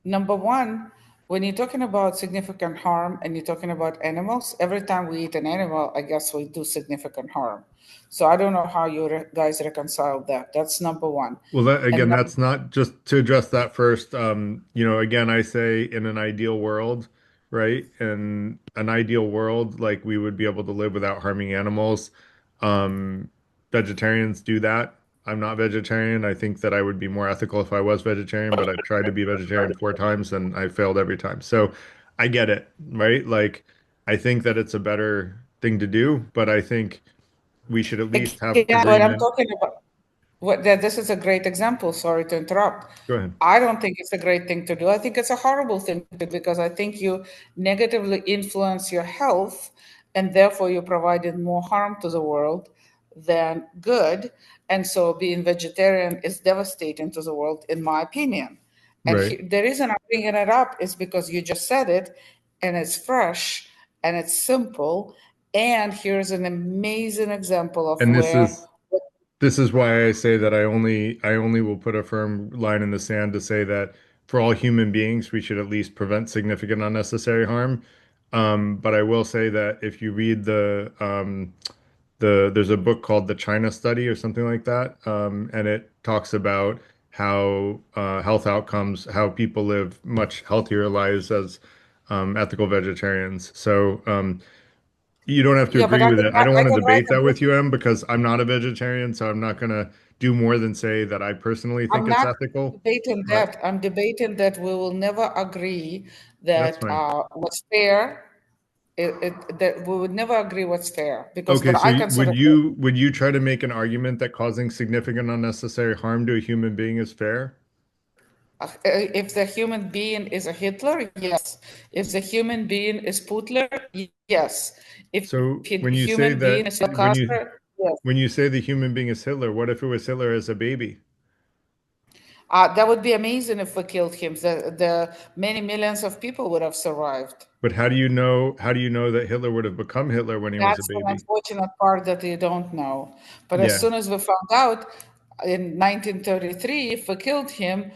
Number one, when you're talking about significant harm and you're talking about animals, every time we eat an animal, I guess we do significant harm. So I don't know how you guys reconcile that. That's number one. Well, And that's not just to address that first. Again, I say in an ideal world, right? In an ideal world, like we would be able to live without harming animals. Um, Vegetarians do that. I'm not vegetarian. I think that I would be more ethical if I was vegetarian, but I've tried to be vegetarian four times and I failed every time. So I get it, right? Like, I think that it's a better thing to do, but I think we should at least have yeah, what I'm agreement. talking about, this is a great example. Sorry to interrupt. Go ahead. I don't think it's a great thing to do. I think it's a horrible thing to do because I think you negatively influence your health and therefore you provided more harm to the world than good. And so being vegetarian is devastating to the world, in my opinion. And Right. the reason I'm bringing it up is because you just said it and it's fresh and it's simple. And here's an amazing example of And where this is why I say that I only will put a firm line in the sand to say that for all human beings, we should at least prevent significant unnecessary harm. But I will say that if you read there's a book called The China Study or something like that, and it talks about how health outcomes, how people live much healthier lives as ethical vegetarians. So You don't have to Yeah, but agree with it. I don't I want to can write debate a that book. with you, Em, because I'm not a vegetarian, so I'm not going to do more than say that I personally think I'm it's not ethical. debating But that. I'm debating that we will never agree that's that fine. what's fair. That we would never agree what's fair because Okay, what so I consider would you try to make an argument that causing significant unnecessary harm to a human being is fair? if the human being is a Hitler, yes. If the human being is Putler, yes. If So when you say human being that is Holocaustor, yes. when you say the human being is Hitler, what if it was Hitler as a baby? That would be amazing if we killed him. The many millions of people would have survived. But how do you know that Hitler would have become Hitler when he was a That's the baby? unfortunate part that you don't know. But as Yeah, soon as we found out in 1933, if we killed him,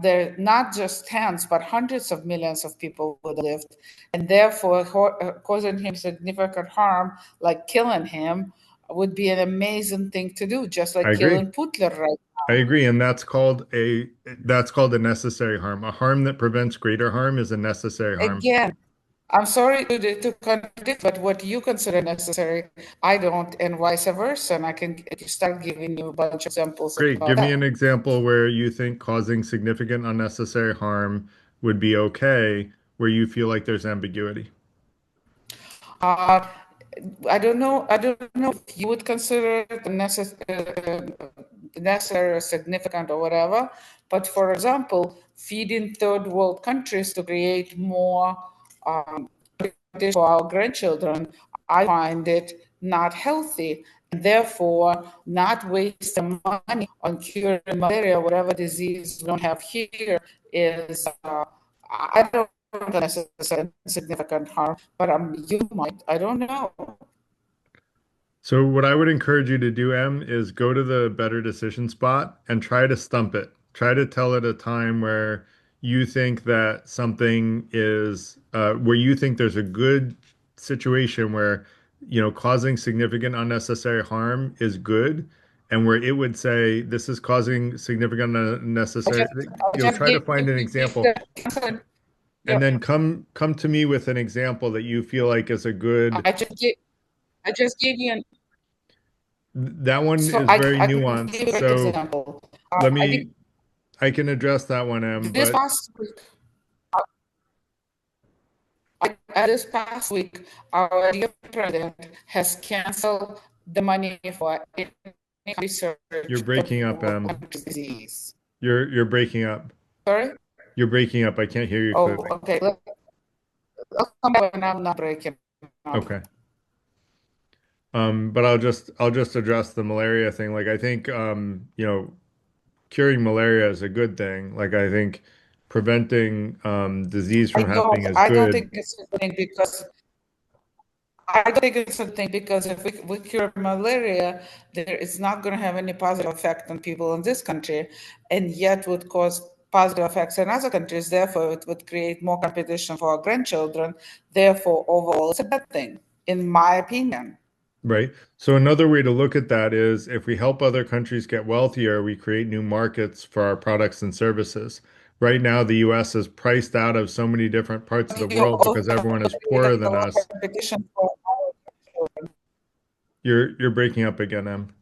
there not just tens but hundreds of millions of people would have lived, and therefore causing him significant harm, like killing him, would be an amazing thing to do, just I like agree. killing Putler right I agree, and that's called a necessary harm. A harm that prevents greater harm is a necessary now. harm. Again, I'm sorry to contradict, but what you consider necessary, I don't, and vice versa. And I can start giving you a bunch of examples Great. about Give me an that. example where you think causing significant unnecessary harm would be okay, where you feel like there's ambiguity. Uh, I don't know. I don't know if you would consider it necessary or significant or whatever. But for example, feeding third world countries to create more for our grandchildren, I find it not healthy. And therefore, not waste the money on curing malaria, whatever disease we don't have here, is I don't necessarily significant harm, but you might. I don't know. So what I would encourage you to do, Em, is go to the better decision spot and try to stump it. Try to tell it a time where you think that something is where you think there's a good situation where, causing significant unnecessary harm is good, and where it would say this is causing significant I just, unnecessary. I just Try to gave find an example, the answer. and Yeah, then come to me with an example that you feel like is a good. I just gave you an. That one So is very I can give nuanced. you a great So example. let I think me, I can address that one, Em, this but past week, this past week, our dear president has canceled the money for any you're research breaking up, for Em. disease. You're breaking up. Sorry? You're breaking up. I can't hear you Oh, clearly. okay. I'll come back when I'm not breaking up. Okay. But I'll just address the malaria thing. Like I think curing malaria is a good thing. Like I think preventing disease from happening is I don't good. think it's a thing because I don't think it's a thing because if we cure malaria, there is not going to have any positive effect on people in this country, and yet would cause positive effects in other countries. Therefore, it would create more competition for our grandchildren. Therefore, overall, it's a bad thing, in my opinion. Right. So another way to look at that is if we help other countries get wealthier, we create new markets for our products and services. Right now, the US is priced out of so many different parts of the You world also because everyone is poorer create a than lot us. of competition for our grandchildren. You're breaking up again, Em.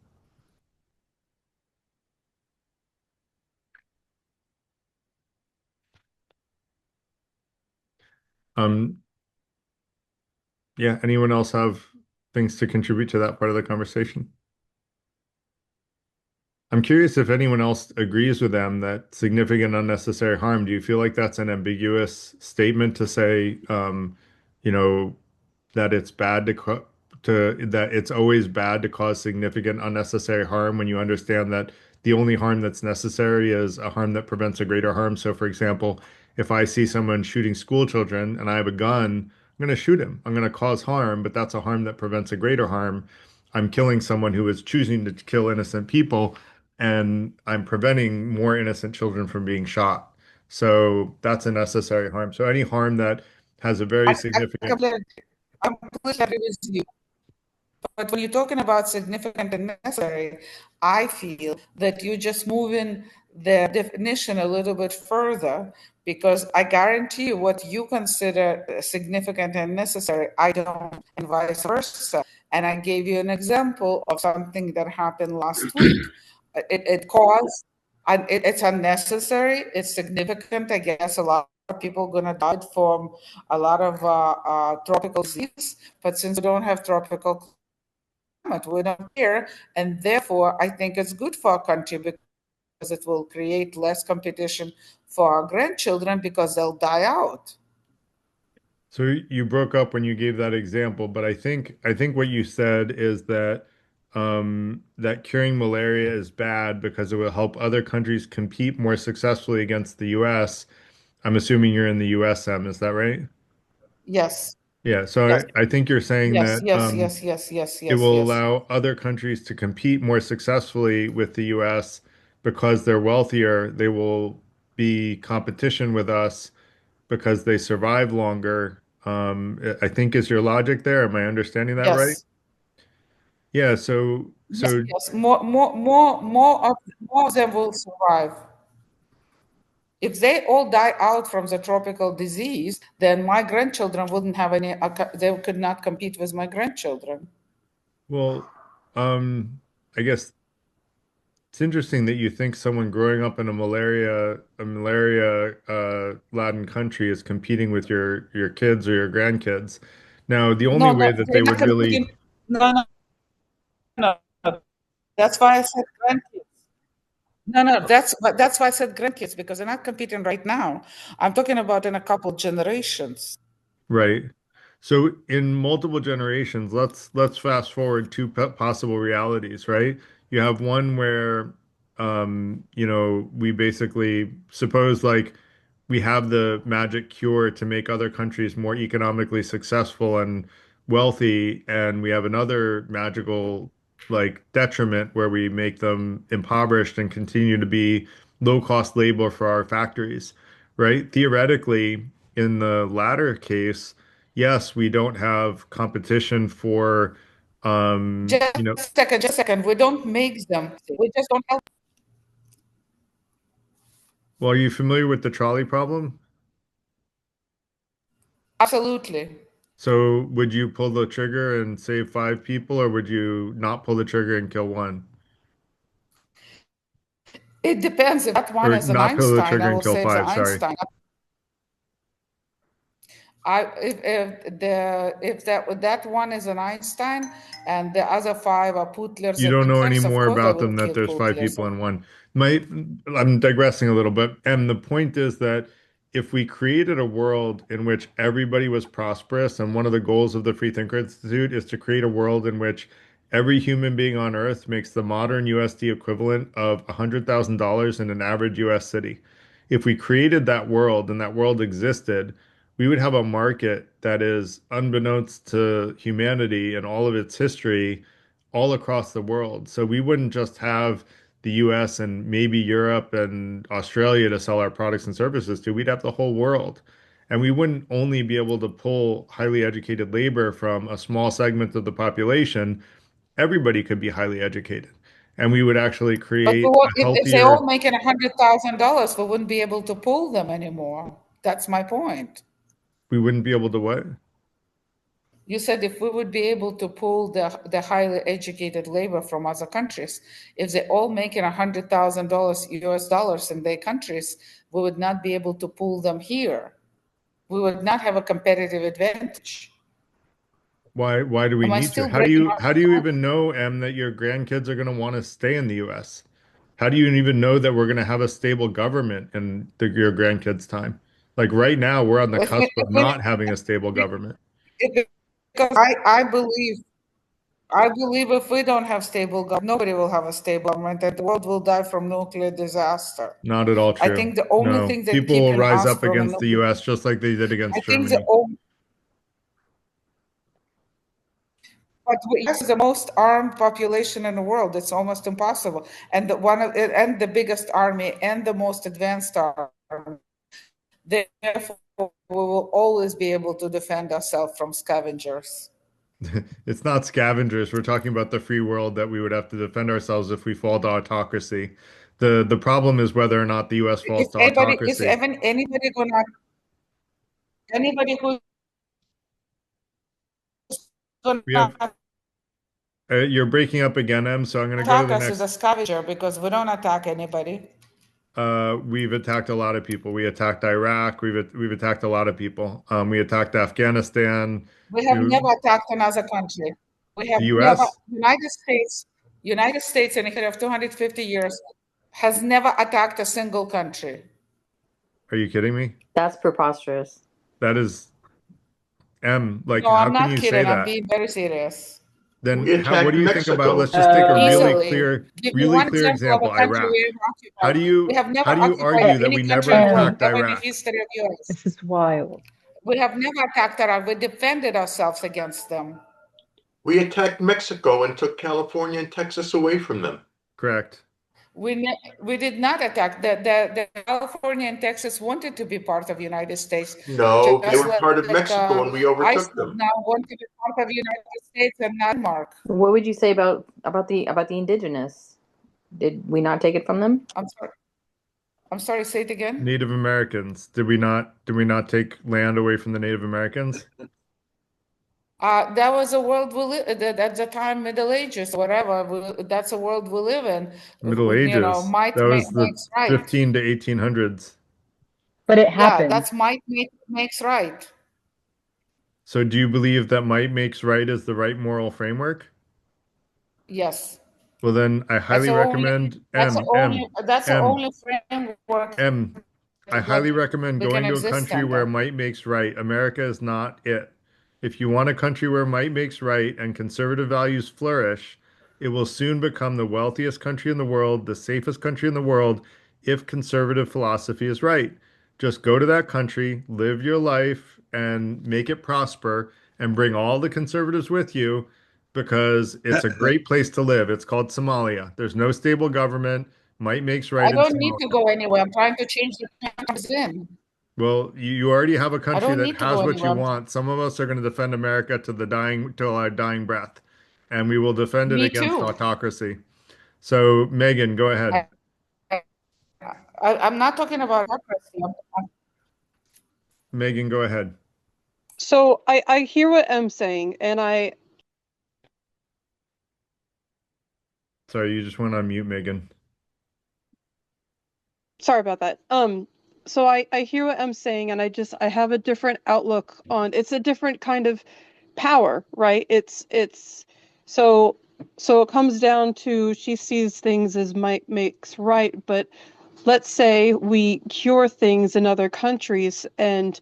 Um, yeah, anyone else have things to contribute to that part of the conversation? I'm curious if anyone else agrees with them that significant unnecessary harm, do you feel like that's an ambiguous statement to say, you know, that it's bad to that it's always bad to cause significant unnecessary harm when you understand that the only harm that's necessary is a harm that prevents a greater harm. So, for example, if I see someone shooting school children and I have a gun, I'm going to shoot him. I'm going to cause harm, but that's a harm that prevents a greater harm. I'm killing someone who is choosing to kill innocent people, and I'm preventing more innocent children from being shot. So that's a necessary harm. So any harm that has a very I significant. completely agree with you. But when you're talking about significant and necessary, I feel that you're just moving the definition a little bit further because I guarantee you what you consider significant and necessary, I don't, and vice versa. And I gave you an example of something that happened last week. It caused, it's unnecessary, it's significant. I guess a lot of people are going to die from a lot of tropical disease, but since we don't have tropical climate, we don't care. And therefore, I think it's good for our country because it will create less competition for our grandchildren because they'll die out. So you broke up when you gave that example, but I think what you said is that that curing malaria is bad because it will help other countries compete more successfully against the US. I'm assuming you're in the USM, is that right? Yes, Yeah, so yes, I think you're saying yes, that yes, yes, yes, yes, it yes, will yes. allow other countries to compete more successfully with the US because they're wealthier. They will be competition with us because they survive longer. I think is your logic there. Am I understanding that right? Yes, Yeah, so yes, so yes. More of them will survive. If they all die out from the tropical disease, then my grandchildren wouldn't have any, they could not compete with my grandchildren. well, I guess it's interesting that you think someone growing up in a malaria laden country is competing with your kids or your grandkids. Now, the only No, way no, that they're they not would really, competing. No, no, no. That's why I said grandkids. No, no, that's why I said grandkids because they're not competing right now. I'm talking about in a couple generations. right? So in multiple generations, let's fast forward two possible realities, right? You have one where we basically suppose like we have the magic cure to make other countries more economically successful and wealthy, and we have another magical like detriment where we make them impoverished and continue to be low cost labor for our factories, right? Theoretically, in the latter case, yes, we don't have competition for Just a second, just a second. We don't make them. We just don't help. well, are you familiar with the trolley problem? Absolutely. So would you pull the trigger and save five people, or would you not pull the trigger and kill one? It depends. If that one Or is an not pull the Einstein, I trigger and will kill save the five, sorry. Einstein. If that one is an Einstein and the other five are Putlers You and don't know any Hitlers, of more course I about will them that kill there's five Putlers. people in one. My, I'm digressing a little bit. And the point is that if we created a world in which everybody was prosperous, and one of the goals of the Free Thinker Institute is to create a world in which every human being on Earth makes the modern USD equivalent of $100,000 in an average US city. If we created that world and that world existed, we would have a market that is unbeknownst to humanity and all of its history all across the world. So we wouldn't just have the US and maybe Europe and Australia to sell our products and services to. We'd have the whole world. And we wouldn't only be able to pull highly educated labor from a small segment of the population. Everybody could be highly educated. And we would actually But create a if they're all healthier, making $100,000, we wouldn't be able to pull them anymore. That's my point. we wouldn't be able to what? You said if we would be able to pull the highly educated labor from other countries, if they're all making $100,000 US dollars in their countries, we would not be able to pull them here. We would not have a competitive advantage. Why do we Am I need to? still breaking up? How do you even know, Em, that your grandkids are going to want to stay in the US? How do you even know that we're going to have a stable government in your grandkids' time? Like right now, we're on the If we, cusp if of we, not having a stable government. because I believe if we don't have stable government, nobody will have a stable government, and the world will die from nuclear disaster. Not at all I true. think the only No, thing that people will keeping rise us up from a against the nuclear, US just like they did I against think the Germany. only, but US is the most armed population in the world. It's almost impossible, and and the biggest army and the most advanced army. Therefore, we will always be able to defend ourselves from scavengers. It's not scavengers. We're talking about the free world that we would have to defend ourselves if we fall to autocracy. The problem is whether or not the U.S. falls Is to anybody is autocracy. even anybody gonna anybody who's We gonna have you're breaking up again, Em, so I'm going to go to attack the us is a next. scavenger because we don't attack anybody. We've attacked a lot of people. We attacked Iraq. We've attacked a lot of people. We attacked Afghanistan. We have We, never attacked another country. We have the never, U.S. United States in a history of 250 years has never attacked a single country. Are you kidding me? That's preposterous. That is M. Like, No, how I'm can not you say kidding. I'm that? being very serious. Then We how? What attacked do you think about? Let's Mexico. just take a Oh, Easily. Give me really one clear example of example. a country we Iraq. have occupied. We have never How do you occupied argue that any we never country in the world, attacked never in the Iraq? history of US. this is wild. We have never attacked Iraq. We defended ourselves against them. We attacked Mexico and took California and Texas away from them. Correct. We did not attack. The California and Texas wanted to be part of the United States, No, they just were part of like Mexico and we overtook Iceland them. now want to be part of the United States and not Denmark. What would you say about the indigenous? Did we not take it from them? I'm sorry. I'm sorry. Say it again. Native Americans. Did we not take land away from the Native Americans? That was a world we live at the time, Middle Ages, whatever. That's a world we live in. Middle You know, Ages. might That was the makes right. 15 to 1800s. But it Yeah, happened. that's might makes right. So do you believe that might makes right is the right moral framework? Yes. Well, then I That's highly the only. recommend That's the only. That's the M, only framework M. I that highly recommend we can going to a exist country where under. might makes right. America is not it. If you want a country where might makes right and conservative values flourish, it will soon become the wealthiest country in the world, the safest country in the world, if conservative philosophy is right. Just go to that country, live your life, and make it prosper, and bring all the conservatives with you because it's a great place to live. It's called Somalia. There's no stable government. Might makes right I in don't need to Somalia. go anywhere. I'm trying to change the countries in. Well, you already have a I country don't that need to go has what you anywhere. want. Some of us are going to defend America to the dying, till our dying breath, and we will defend it Me against too. autocracy. So, Megan, go ahead. I'm not talking about democracy. Megan, go ahead. So I hear what M's saying, and Sorry, you just went on mute, Megan. sorry about that. So I hear what M's saying, and I have a different outlook on it's a different kind of power, right? It's so it comes down to she sees things as might makes right, but let's say we cure things in other countries and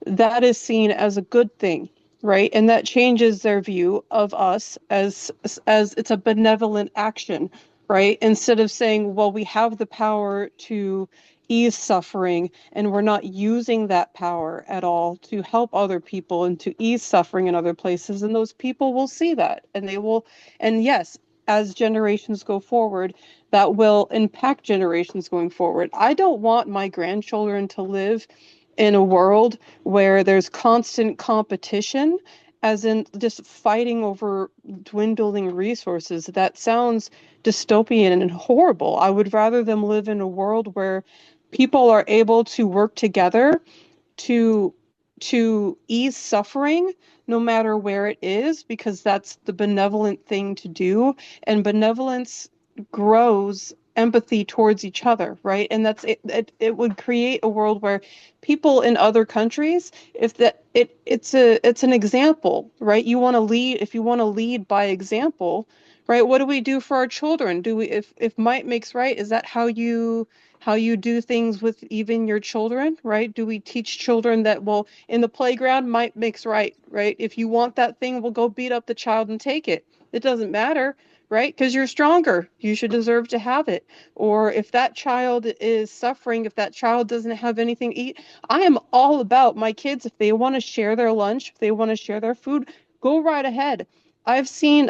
that is seen as a good thing, right? And that changes their view of us as it's a benevolent action, right? Instead of saying, well, we have the power to ease suffering and we're not using that power at all to help other people and to ease suffering in other places, and those people will see that and they will, and yes, as generations go forward, that will impact generations going forward. I don't want my grandchildren to live in a world where there's constant competition, as in just fighting over dwindling resources. That sounds dystopian and horrible. I would rather them live in a world where people are able to work together to ease suffering no matter where it is, because that's the benevolent thing to do, and benevolence grows empathy towards each other, right? And that's it would create a world where people in other countries, if that it's an example, right? You want to lead, if you want to lead by example, right? What do we do for our children? Do we, if might makes right, is that how you do things with even your children, right? Do we teach children that, well, in the playground, might makes right, right? If you want that thing, we'll go beat up the child and take it. It doesn't matter, right? Because you're stronger. You should deserve to have it. Or if that child is suffering, if that child doesn't have anything to eat, I am all about my kids. If they want to share their lunch, if they want to share their food, go right ahead. I've seen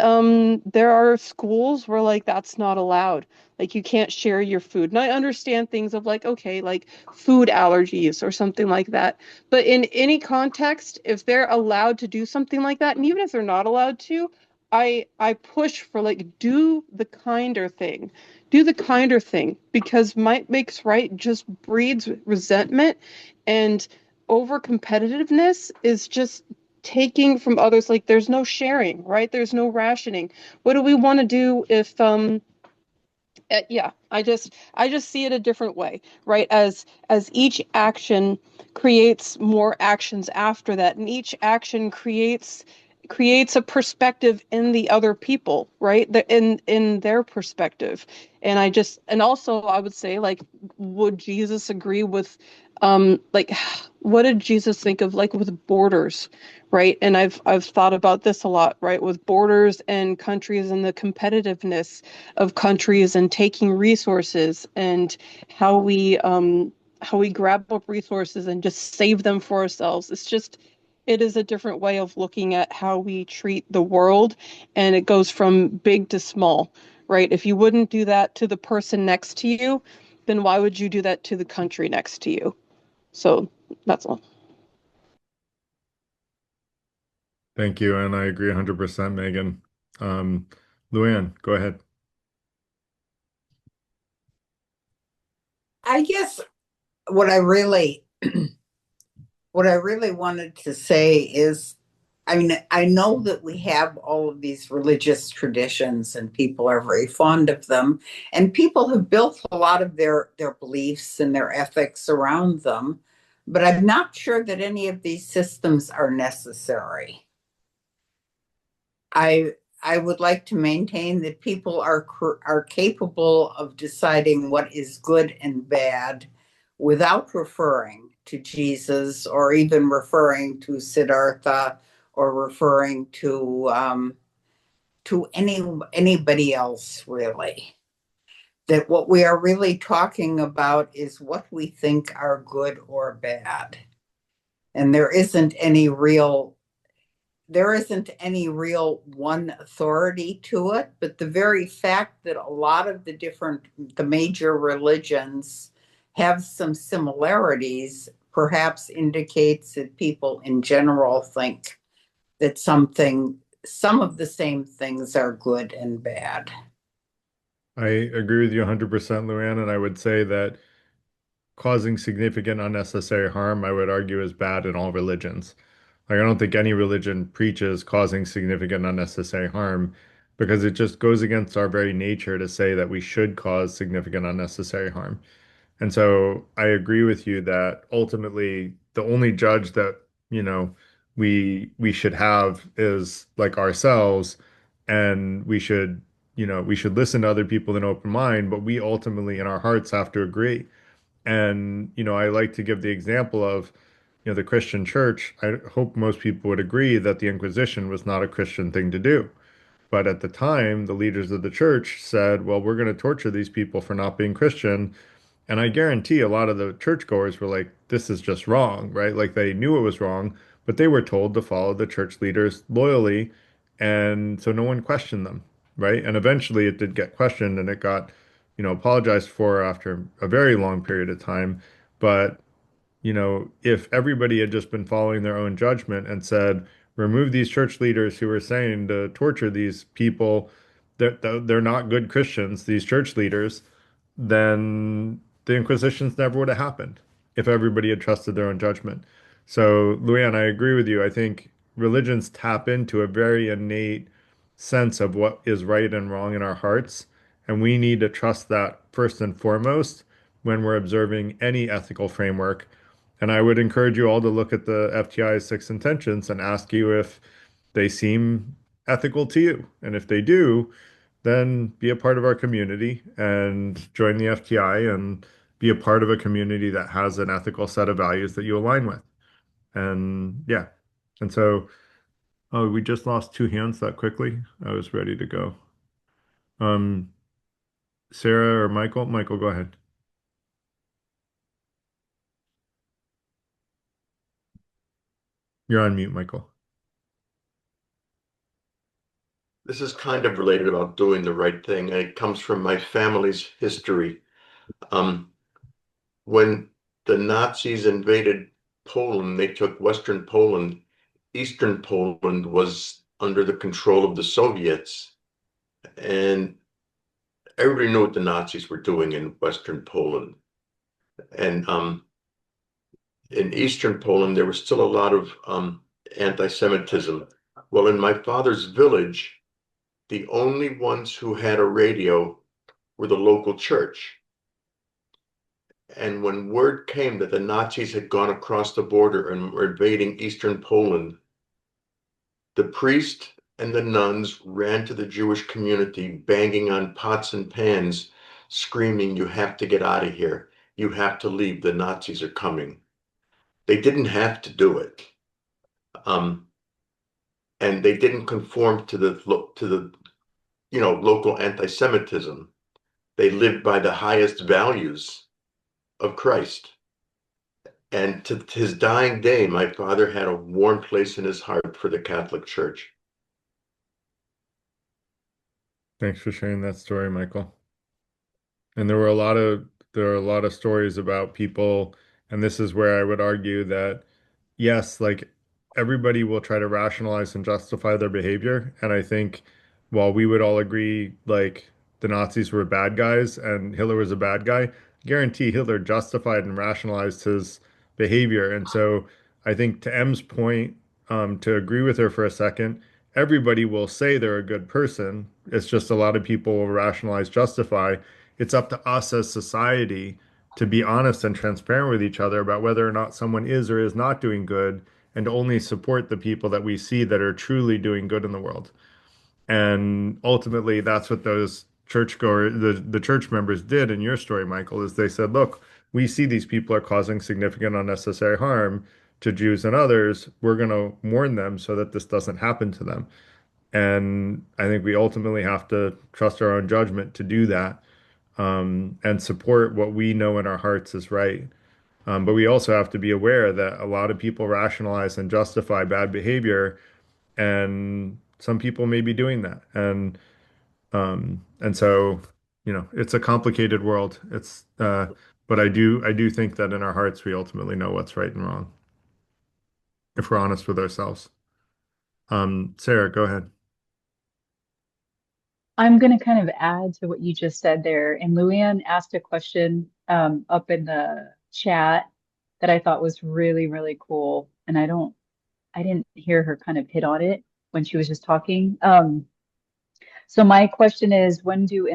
there are schools where like that's not allowed. Like you can't share your food. And I understand things of like, okay, like food allergies or something like that. But in any context, if they're allowed to do something like that, and even if they're not allowed to, I push for like do the kinder thing. Do the kinder thing because might makes right just breeds resentment, and over competitiveness is just taking from others. Like there's no sharing, right? There's no rationing. What do we want to do if yeah, I just see it a different way, right? As each action creates more actions after that, and each action creates a perspective in the other people, right? In their perspective. And also I would say, like, would Jesus agree with like what did Jesus think of like with borders, right? And I've thought about this a lot, right? With borders and countries and the competitiveness of countries and taking resources, and how we grab up resources and just save them for ourselves. It is a different way of looking at how we treat the world, and it goes from big to small, right? If you wouldn't do that to the person next to you, then why would you do that to the country next to you? So that's all. Thank you, and I agree 100%, Megan. Um, Luann, go ahead. I guess what I really what I really wanted to say is, I mean, I know that we have all of these religious traditions and people are very fond of them, and people have built a lot of their beliefs and their ethics around them, but I'm not sure that any of these systems are necessary. I I would like to maintain that people are capable of deciding what is good and bad without referring to Jesus or even referring to Siddhartha or referring to anybody else really. That what we are really talking about is what we think are good or bad, and there isn't any real one authority to it, but the very fact that a lot of the major religions have some similarities perhaps indicates that people in general think that some of the same things are good and bad. I agree with you 100%, Luann, and I would say that causing significant unnecessary harm, I would argue, is bad in all religions. Like, I don't think any religion preaches causing significant unnecessary harm because it just goes against our very nature to say that we should cause significant unnecessary harm. And so I agree with you that ultimately the only judge that, we should have is like ourselves, and we should listen to other people with an open mind, but we ultimately in our hearts have to agree. And, I like to give the example of, the Christian church. I hope most people would agree that the Inquisition was not a Christian thing to do. But at the time, the leaders of the church said, well, we're going to torture these people for not being Christian. And I guarantee a lot of the churchgoers were like, this is just wrong, right? Like they knew it was wrong, but they were told to follow the church leaders loyally. And so no one questioned them, right? And eventually it did get questioned and it got, apologized for after a very long period of time. But if everybody had just been following their own judgment and said, remove these church leaders who are saying to torture these people, that they're not good Christians, these church leaders, then the Inquisitions never would have happened if everybody had trusted their own judgment. So, Luann, I agree with you. I think religions tap into a very innate sense of what is right and wrong in our hearts, and we need to trust that first and foremost when we're observing any ethical framework. And I would encourage you all to look at the FTI's six intentions and ask you if they seem ethical to you. And if they do, then be a part of our community and join the FTI and be a part of a community that has an ethical set of values that you align with. And yeah. And so, oh, we just lost two hands that quickly. I was ready to go. Um, Sarah or Michael? Michael, go ahead. You're on mute, Michael. This is kind of related about doing the right thing, and it comes from my family's history. When the Nazis invaded Poland, they took Western Poland. Eastern Poland was under the control of the Soviets, and everybody knew what the Nazis were doing in Western Poland. And in Eastern Poland, there was still a lot of anti-Semitism. Well, in my father's village, the only ones who had a radio were the local church. And when word came that the Nazis had gone across the border and were invading Eastern Poland, the priest and the nuns ran to the Jewish community, banging on pots and pans, screaming, "You have to get out of here. You have to leave. The Nazis are coming." They didn't have to do it. Um, and they didn't conform to the local anti-Semitism. They lived by the highest values of Christ. And to his dying day, my father had a warm place in his heart for the Catholic Church. Thanks for sharing that story, Michael. And there were a lot of stories about people, and this is where I would argue that yes, like everybody will try to rationalize and justify their behavior. And I think while we would all agree like the Nazis were bad guys and Hitler was a bad guy, guarantee Hitler justified and rationalized his behavior. And so I think to M's point, to agree with her for a second, everybody will say they're a good person. It's just a lot of people will rationalize, justify. It's up to us as society to be honest and transparent with each other about whether or not someone is or is not doing good, and to only support the people that we see that are truly doing good in the world. And ultimately, that's what those the church members did in your story, Michael, is they said, look, we see these people are causing significant unnecessary harm to Jews and others. We're going to warn them so that this doesn't happen to them. And I think we ultimately have to trust our own judgment to do that, and support what we know in our hearts is right. But we also have to be aware that a lot of people rationalize and justify bad behavior, and some people may be doing that. And so, it's a complicated world. But I do think that in our hearts we ultimately know what's right and wrong if we're honest with ourselves. Sarah, go ahead. I'm going to kind of add to what you just said there. And Luann asked a question up in the chat that I thought was really, really cool. And I didn't hear her kind of hit on it when she was just talking. So my question is, when do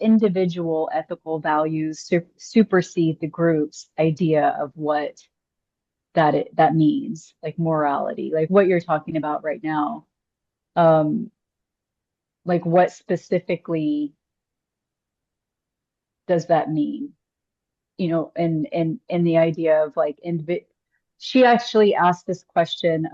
individual ethical values supersede the group's idea of what that means, like morality, like what you're talking about right now? Um, like what specifically does that mean? And the idea of like she actually asked this question.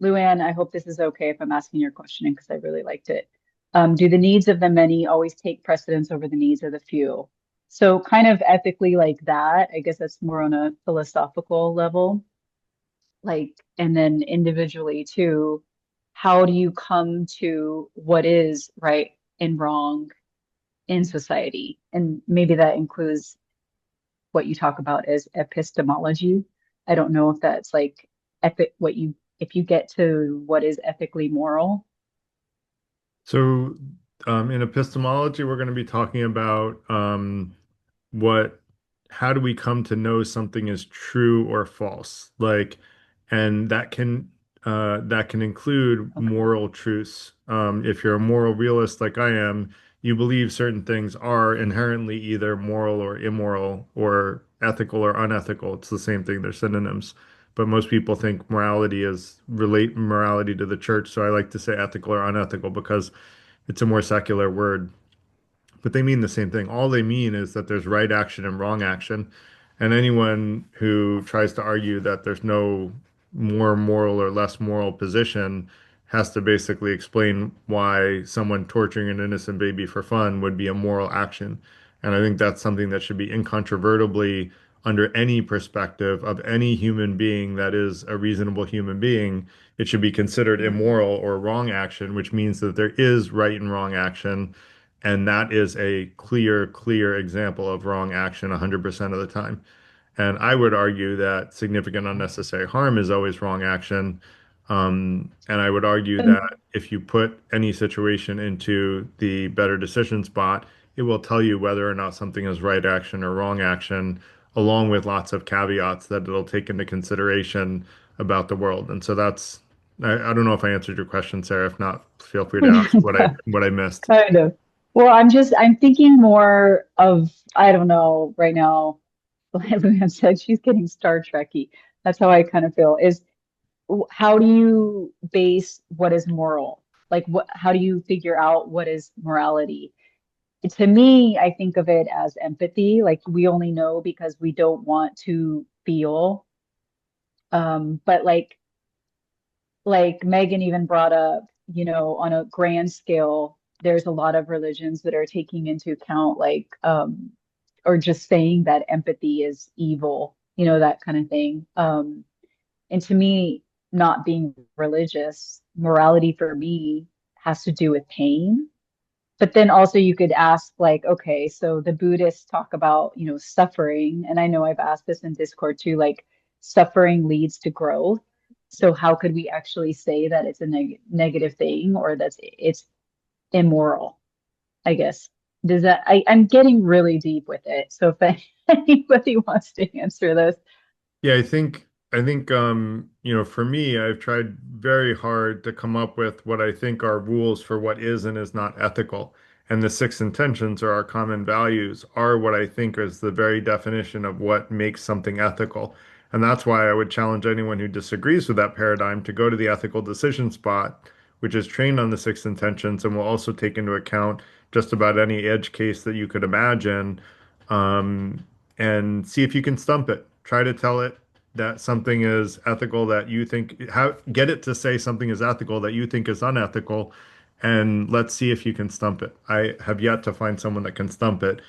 Luann, I hope this is okay if I'm asking your question because I really liked it. Do the needs of the many always take precedence over the needs of the few? So kind of ethically like that, I guess that's more on a philosophical level. Like, and then individually too, how do you come to what is right and wrong in society? And maybe that includes what you talk about as epistemology. I don't know if that's like if you get to what is ethically moral. So, in epistemology, we're going to be talking about what, how do we come to know something is true or false? Like, and that can include Okay. moral truths. If you're a moral realist like I am, you believe certain things are inherently either moral or immoral or ethical or unethical. It's the same thing, they're synonyms. But most people think morality is relate morality to the church. So I like to say ethical or unethical because it's a more secular word, but they mean the same thing. All they mean is that there's right action and wrong action. And anyone who tries to argue that there's no more moral or less moral position has to basically explain why someone torturing an innocent baby for fun would be a moral action. And I think that's something that should be incontrovertibly, under any perspective of any human being that is a reasonable human being, it should be considered immoral or wrong action, which means that there is right and wrong action, and that is a clear, clear example of wrong action 100% of the time. And I would argue that significant unnecessary harm is always wrong action. And I would argue that if you put any situation into the better decision spot, it will tell you whether or not something is right action or wrong action, along with lots of caveats that it'll take into consideration about the world. And so I don't know if I answered your question, Sarah. If not, feel free to ask what I missed. Kind of. Well, I'm thinking more of, I don't know, right now, like Luann said, she's getting Star Trekky. That's how I kind of feel, is how do you base what is moral? Like how do you figure out what is morality? To me, I think of it as empathy. Like we only know because we don't want to feel. But like Megan even brought up, on a grand scale, there's a lot of religions that are taking into account or just saying that empathy is evil, that kind of thing. And to me, not being religious, morality for me has to do with pain. But then also you could ask, like, okay, so the Buddhists talk about, suffering, and I know I've asked this in Discord too, like suffering leads to growth. So how could we actually say that it's a negative thing or that it's immoral, I guess. I'm getting really deep with it. So if anybody wants to answer this. Yeah, I think for me, I've tried very hard to come up with what I think are rules for what is and is not ethical. And the six intentions or our common values are what I think is the very definition of what makes something ethical. And that's why I would challenge anyone who disagrees with that paradigm to go to the ethical decision spot, which is trained on the six intentions and will also take into account just about any edge case that you could imagine, um, and see if you can stump it. Try to tell it that something is ethical that you think, get it to say something is ethical that you think is unethical, and let's see if you can stump it. I have yet to find someone that can stump it.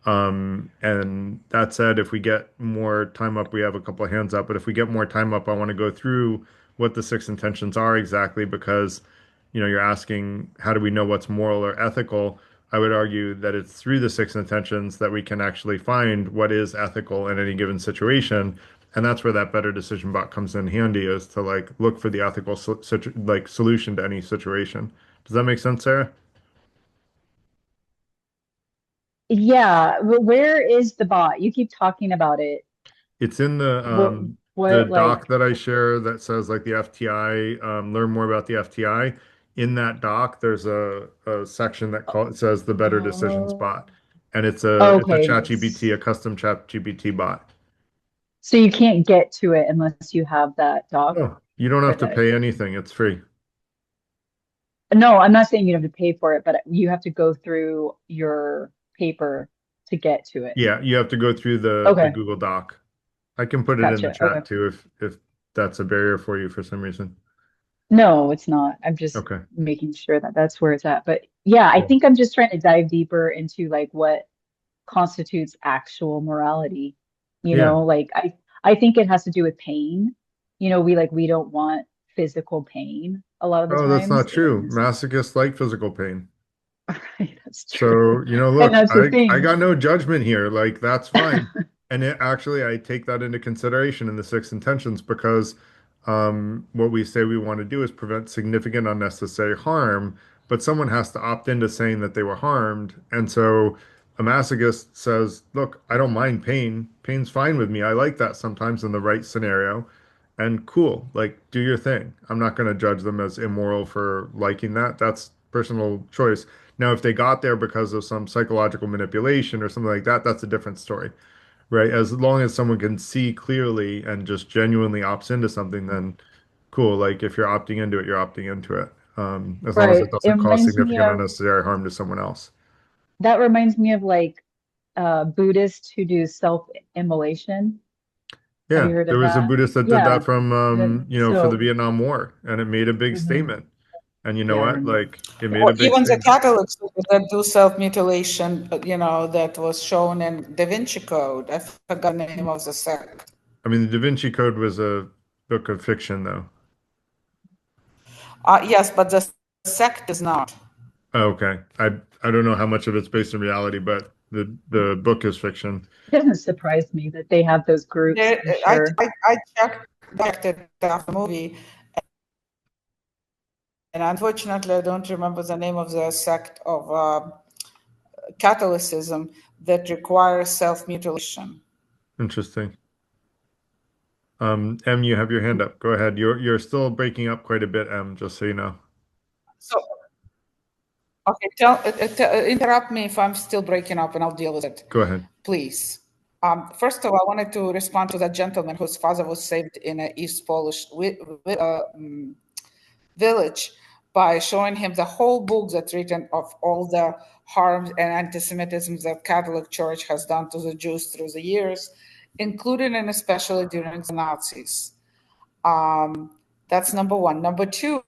And that said, if we get more time up, we have a couple of hands up, but if we get more time up, I want to go through what the six intentions are exactly because, you're asking, how do we know what's moral or ethical? I would argue that it's through the six intentions that we can actually find what is ethical in any given situation. And that's where that better decision bot comes in handy is to like look for the ethical solution to any situation. Does that make sense, Sarah? Yeah, where is the bot? You keep talking about it. It's in What the what doc like that I share that says like the FTI, learn more about the FTI. In that doc, there's a section it says the better decisions oh, bot. And it's a okay. chat GPT, a custom chat GPT bot. So you can't get to it unless you have that doc No, you don't or have to that. pay anything. It's free. No, I'm not saying you have to pay for it, but you have to go through your paper to get to it. Yeah, you have to go through the Okay, Google Doc. I can put it in the gotcha. Okay. chat too if that's a barrier for you for some reason. No, it's not. I'm just Okay, making sure that that's where it's at. But yeah, I cool. think I'm just trying to dive deeper into like what constitutes actual morality. Yeah. I think it has to do with pain. We don't want physical pain a lot of the Oh, that's times not true. in this. Masochists like physical pain. Right, that's true. So, And look, that's the I thing. got no judgment here. Like, that's fine. And actually, I take that into consideration in the six intentions because what we say we want to do is prevent significant unnecessary harm, but someone has to opt into saying that they were harmed. And so a masochist says, look, I don't mind pain. Pain's fine with me. I like that sometimes in the right scenario. And cool, like, do your thing. I'm not going to judge them as immoral for liking that. That's personal choice. Now, if they got there because of some psychological manipulation or something like that, that's a different story, right? As long as someone can see clearly and just genuinely opts into something, then cool. Like if you're opting into it, you're opting into it. As long as it Right. It doesn't cause reminds me significant of unnecessary harm to someone else. that reminds me of like Buddhists who do self-immolation. Have you Yeah, heard there of was a that? Buddhist that did Yeah. that from, for the So, Vietnam War, and it made a big mhm. statement. And you know Yeah, I what? remember. Like, it made Or a big even the statement. Catholics that do self-mutilation, that was shown in Da Vinci Code. I forgot the name of the sect. I mean, the Da Vinci Code was a book of fiction, though. Yes, but the sect is not. Oh, okay. I don't know how much of it's based in reality, but the book is fiction. It doesn't surprise me that they have those groups, There, I'm sure. I checked it after the movie, and unfortunately, I don't remember the name of the sect of Catholicism that requires self-mutilation. Interesting. M, you have your hand up. Go ahead. You're still breaking up quite a bit, M, just so you know. So, okay, interrupt me if I'm still breaking up, and I'll deal with it. Go ahead. Please. First of all, I wanted to respond to that gentleman whose father was saved in an East Polish village by showing him the whole book that's written of all the harms and anti-Semitism that Catholic Church has done to the Jews through the years, including and especially during the Nazis. That's number one. Number two,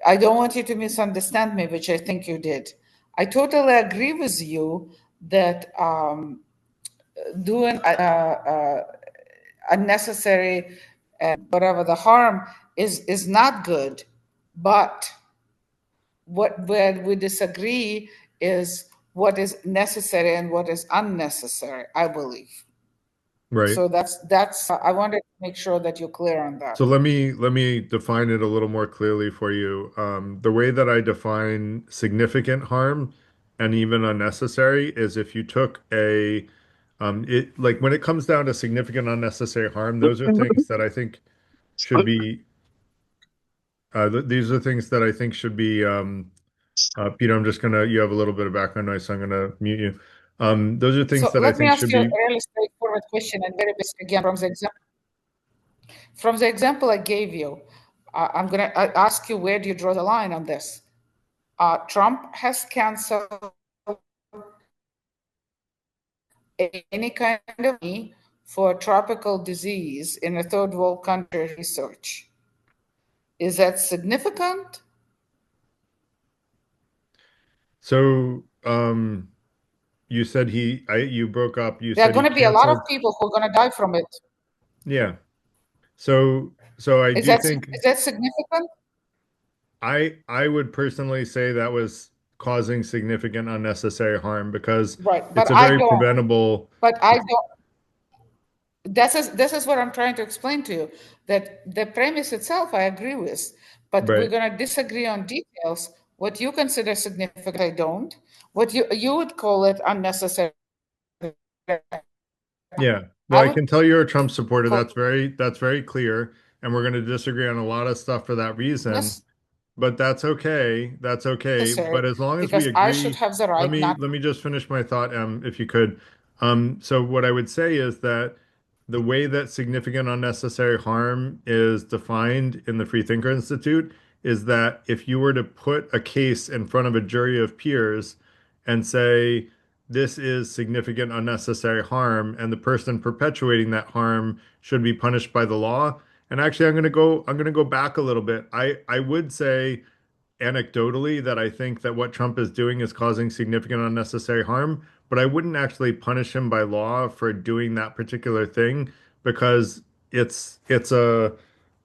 I don't want you to misunderstand me, which I think you did. I totally agree with you that doing unnecessary whatever the harm is not good, but where we disagree is what is necessary and what is unnecessary, I believe. Right. So that's I wanted to make sure that you're clear on that. So let me define it a little more clearly for you. The way that I define significant harm and even unnecessary is if you took it like when it comes down to significant unnecessary harm, those are things that I think should be these are things that I think should be Peter, you have a little bit of background noise, so I'm gonna mute you. Those are things So that I let me think ask should you a be really straightforward question and very basic again from the example I gave you. I'm going to ask you, where do you draw the line on this? Trump has canceled any kind of money for tropical disease in a third world country research. Is that significant? so you said you broke up. You There are said he going to be a lot of canceled. people who are going to die from it. Yeah. So I Is do that think significant? I would personally say that was causing significant unnecessary harm because Right, it's but a I very don't. preventable, But I don't. This is what I'm trying to explain to you. That the premise itself, I agree with, but we're right? going to disagree on details. What you consider significant, I don't. What you would call it unnecessary, Yeah. Well, I I would can tell you're a Trump supporter. call That's very clear, and we're going to disagree on a lot of stuff for that reason. it But that's okay. That's okay. necessary But as long as we because I should agree, have the let right me not. let me just finish my thought, if you could. So what I would say is that the way that significant unnecessary harm is defined in the Free Thinker Institute is that if you were to put a case in front of a jury of peers and say this is significant unnecessary harm and the person perpetuating that harm should be punished by the law. And actually I'm going to go back a little bit. I would say anecdotally that I think that what Trump is doing is causing significant unnecessary harm, but I wouldn't actually punish him by law for doing that particular thing because it's a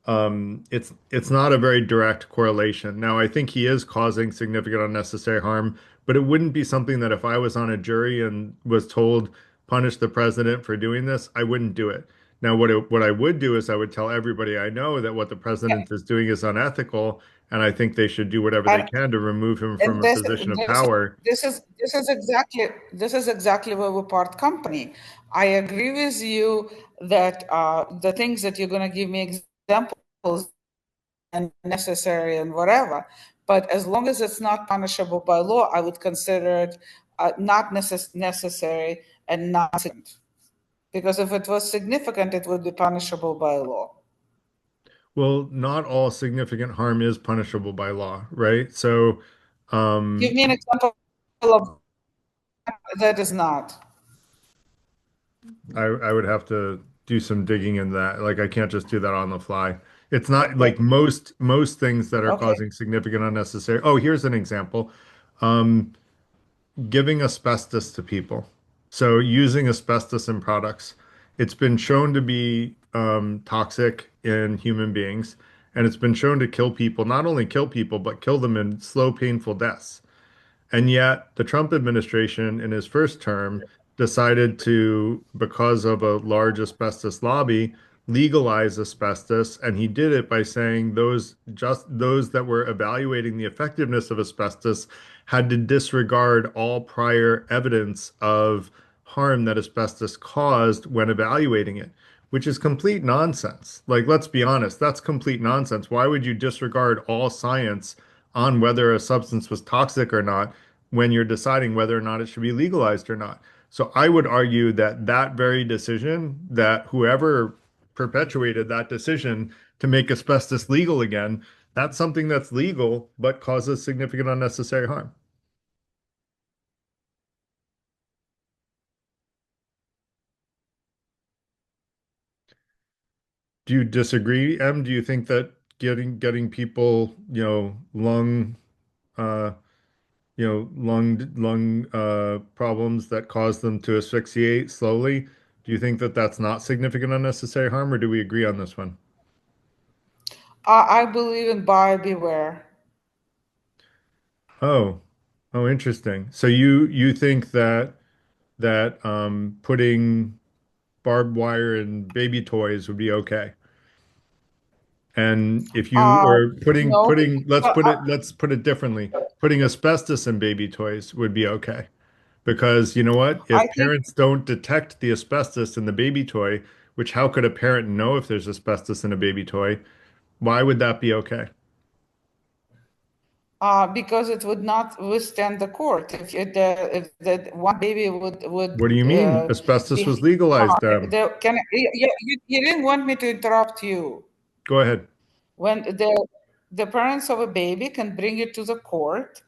it's not a very direct correlation. Now, I think he is causing significant unnecessary harm, but it wouldn't be something that if I was on a jury and was told punish the president for doing this, I wouldn't do it. Now, what I would do is I would tell everybody I know that what the president is doing is unethical, and I think they should do whatever they And can to remove him from and a position of power. this is exactly where we part company. I agree with you that the things that you're going to give me examples and necessary and whatever, but as long as it's not punishable by law, I would consider it not necessary and not significant. Because if it was significant, it would be punishable by law. Well, not all significant harm is punishable by law, right? So, Give um, me an example of that is not. I would have to do some digging in that. Like I can't just do that on the fly. It's not Okay. like most things that are Okay. causing significant unnecessary. Oh, here's an example. Um, Giving asbestos to people. So using asbestos in products. It's been shown to be toxic in human beings, and it's been shown to kill people, not only kill people, but kill them in slow, painful deaths. And yet, the Trump administration, in his first term, decided to, because of a large asbestos lobby, legalize asbestos, and he did it by saying those that were evaluating the effectiveness of asbestos had to disregard all prior evidence of harm that asbestos caused when evaluating it, which is complete nonsense. Like, let's be honest, that's complete nonsense. Why would you disregard all science on whether a substance was toxic or not when you're deciding whether or not it should be legalized or not? So I would argue that that very decision, that whoever perpetuated that decision to make asbestos legal again, that's something that's legal but causes significant unnecessary harm. Do you disagree, Em? Do you think that getting people, uh, lung problems that cause them to asphyxiate slowly, do you think that that's not significant unnecessary harm, or do we agree on this one? I believe in buyer beware. Oh, oh, interesting. So you think that putting barbed wire in baby toys would be okay. And if you Uh, or no, but let's put it differently. Putting asbestos in baby toys would be okay. Because you know what? I If think parents don't detect the asbestos in the baby toy, which how could a parent know if there's asbestos in a baby toy? Why would that be okay? because it would not withstand the court. If the one baby would What do you mean? Asbestos was be legalized, harmed, you didn't want me to interrupt you. Go ahead. When the parents of a baby can bring it to the court,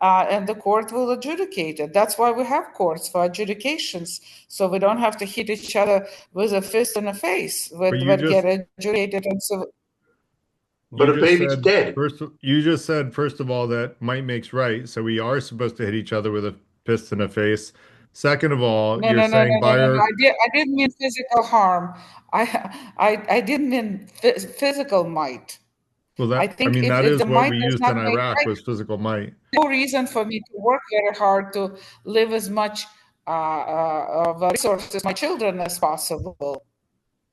and the court will adjudicate it. That's why we have courts for adjudications, so we don't have to hit each other with a fist in the face, But but get adjudicated. And so, you But a just baby's said dead. first of all that might makes right, so we are supposed to hit each other with a fist in the face. Second of all, no, you're no, no, saying no, no, no, no. buyer, I didn't mean physical harm. I didn't mean physical might. well I that I think mean that if is the what might we does used not in make Iraq right, was physical might. no reason for me to work very hard to live as much of resources my children as possible.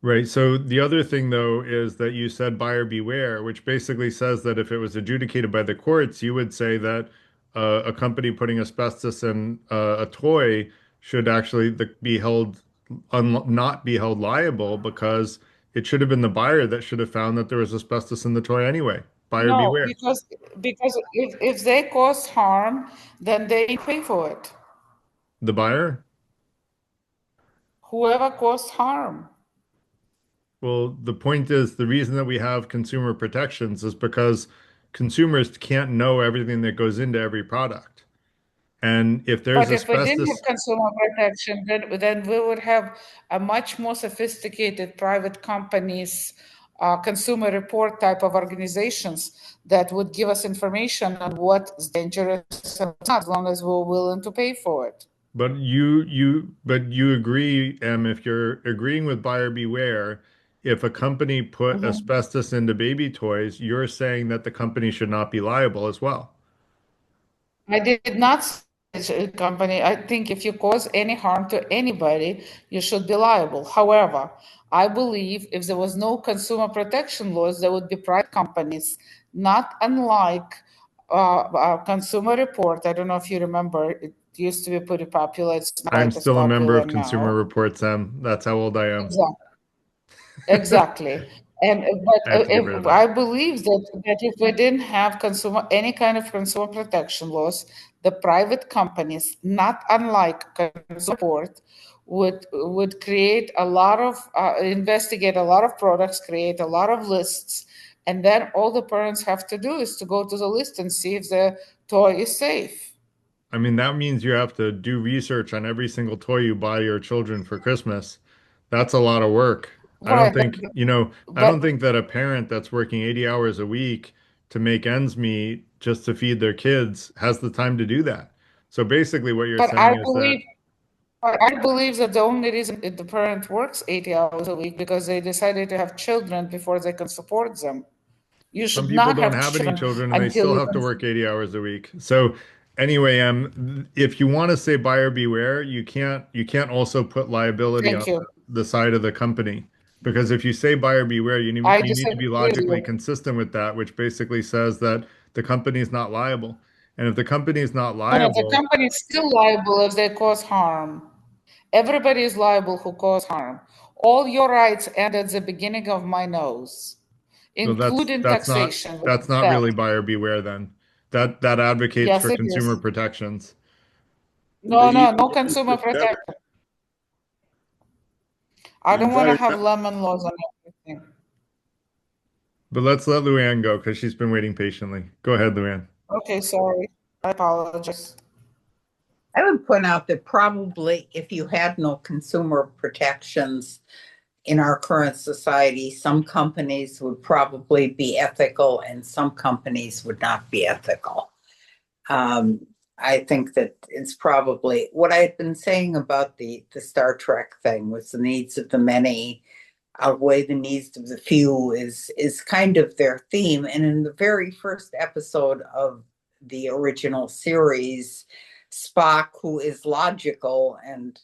Right. So the other thing though is that you said buyer beware, which basically says that if it was adjudicated by the courts, you would say that a company putting asbestos in a toy should actually be held not be held liable because it should have been the buyer that should have found that there was asbestos in the toy anyway. Buyer No, beware. because if they cause harm, then they pay for it. The buyer? Whoever caused harm. Well, the point is the reason that we have consumer protections is because consumers can't know everything that goes into every product. And if there's But if we didn't have asbestos, consumer protection, then we would have a much more sophisticated private companies, consumer report type of organizations that would give us information on what is dangerous and not, as long as we're willing to pay for it. but you agree, if you're agreeing with buyer beware, if a company put Mhm. asbestos into baby toys, you're saying that the company should not be liable as well. I did not say a company. I think if you cause any harm to anybody, you should be liable. However, I believe if there was no consumer protection laws, there would be private companies, not unlike Consumer Report. I don't know if you remember, it used to be pretty popular. It's not I'm quite as still a member popular of Consumer now. Reports, Em. That's how old I am. Exactly. Exactly. And I have to get rid of if that. I believe that if we didn't have consumer any kind of consumer protection laws, the private companies, not unlike consumer support, would create a lot of investigate a lot of products, create a lot of lists, and then all the parents have to do is to go to the list and see if the toy is safe. I mean, that means you have to do research on every single toy you buy your children for Christmas. That's a lot of work. I don't Right, think, I but don't think that a parent that's working 80 hours a week to make ends meet just to feed their kids has the time to do that. So basically what you're but I saying is that believe I believe that the only reason the parent works 80 hours a week because they decided to have children before they can support them. You some should people not don't have have any children children and they until still you have to can. work 80 hours a week. So anyway, if you want to say buyer beware, you can't also put liability Thank on you. the side of the company. Because if you say buyer beware, I you need to disagree be with logically you. consistent with that, which basically says that the company is not liable. And if the company is not No, no, the liable, company is still liable if they cause harm. Everybody is liable who cause harm. All your rights end at the beginning of my nose, well, including taxation, which that's is not really theft. buyer beware then. That advocates Yes, for it consumer is. protections. No, no, Even no if consumer it's together, protection. I the don't want to entire have lemon laws on everything. But let's let Luann go because she's been waiting patiently. Go ahead, Luann. Okay, sorry. I apologize. I would point out that probably if you had no consumer protections in our current society, some companies would probably be ethical and some companies would not be ethical. Um, I think that it's probably what I had been saying about the Star Trek thing was the needs of the many outweigh the needs of the few is kind of their theme. And in the very first episode of the original series, Spock, who is logical and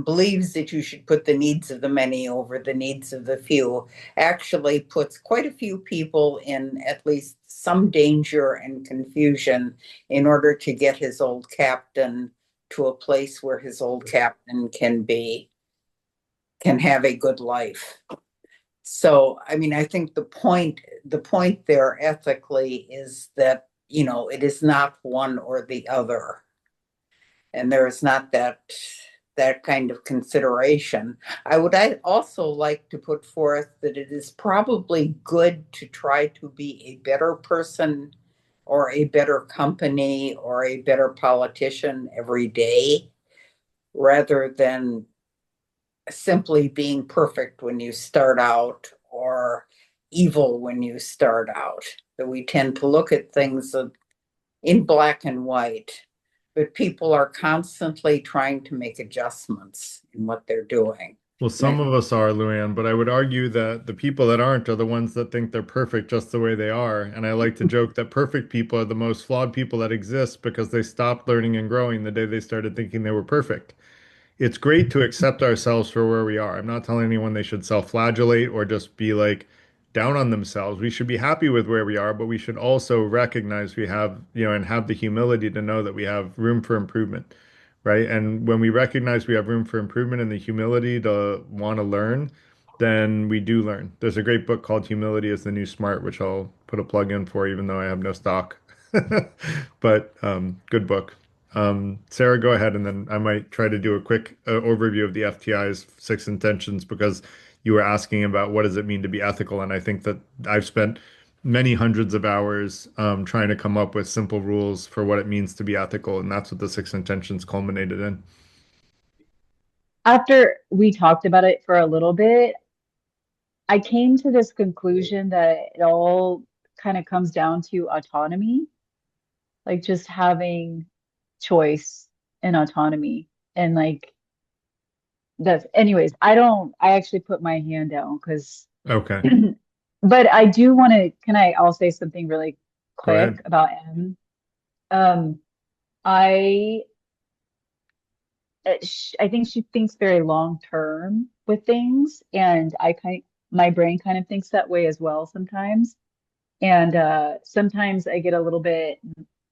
believes that you should put the needs of the many over the needs of the few, actually puts quite a few people in at least some danger and confusion in order to get his old captain to a place where his old captain can have a good life. So, I mean, I think the point there ethically is that, you know, it is not one or the other. And there is not that kind of consideration. I also like to put forth that it is probably good to try to be a better person or a better company or a better politician every day rather than simply being perfect when you start out or evil when you start out. That we tend to look at things in black and white, but people are constantly trying to make adjustments in what they're doing. Well, And some of us are, Luann, but I would argue that the people that aren't are the ones that think they're perfect just the way they are. And I like to joke that perfect people are the most flawed people that exist because they stopped learning and growing the day they started thinking they were perfect. It's great to accept ourselves for where we are. I'm not telling anyone they should self-flagellate or just be like down on themselves. We should be happy with where we are, but we should also recognize we have, and have the humility to know that we have room for improvement, right? And when we recognize we have room for improvement and the humility to want to learn, then we do learn. There's a great book called Humility is the New Smart, which I'll put a plug in for, even though I have no stock. But good book. Sarah, go ahead, and then I might try to do a quick overview of the FTI's six intentions because you were asking about what does it mean to be ethical, and I think that I've spent many hundreds of hours trying to come up with simple rules for what it means to be ethical, and that's what the six intentions culminated in. After we talked about it for a little bit, I came to this conclusion that it all kind of comes down to autonomy, like just having choice and autonomy. And like that's, anyways, I actually put my hand down because, Okay, but I do want to, I'll say something really go ahead. quick about M. Um, I, I think she thinks very long term with things, and my brain kind of thinks that way as well sometimes. And sometimes I get a little bit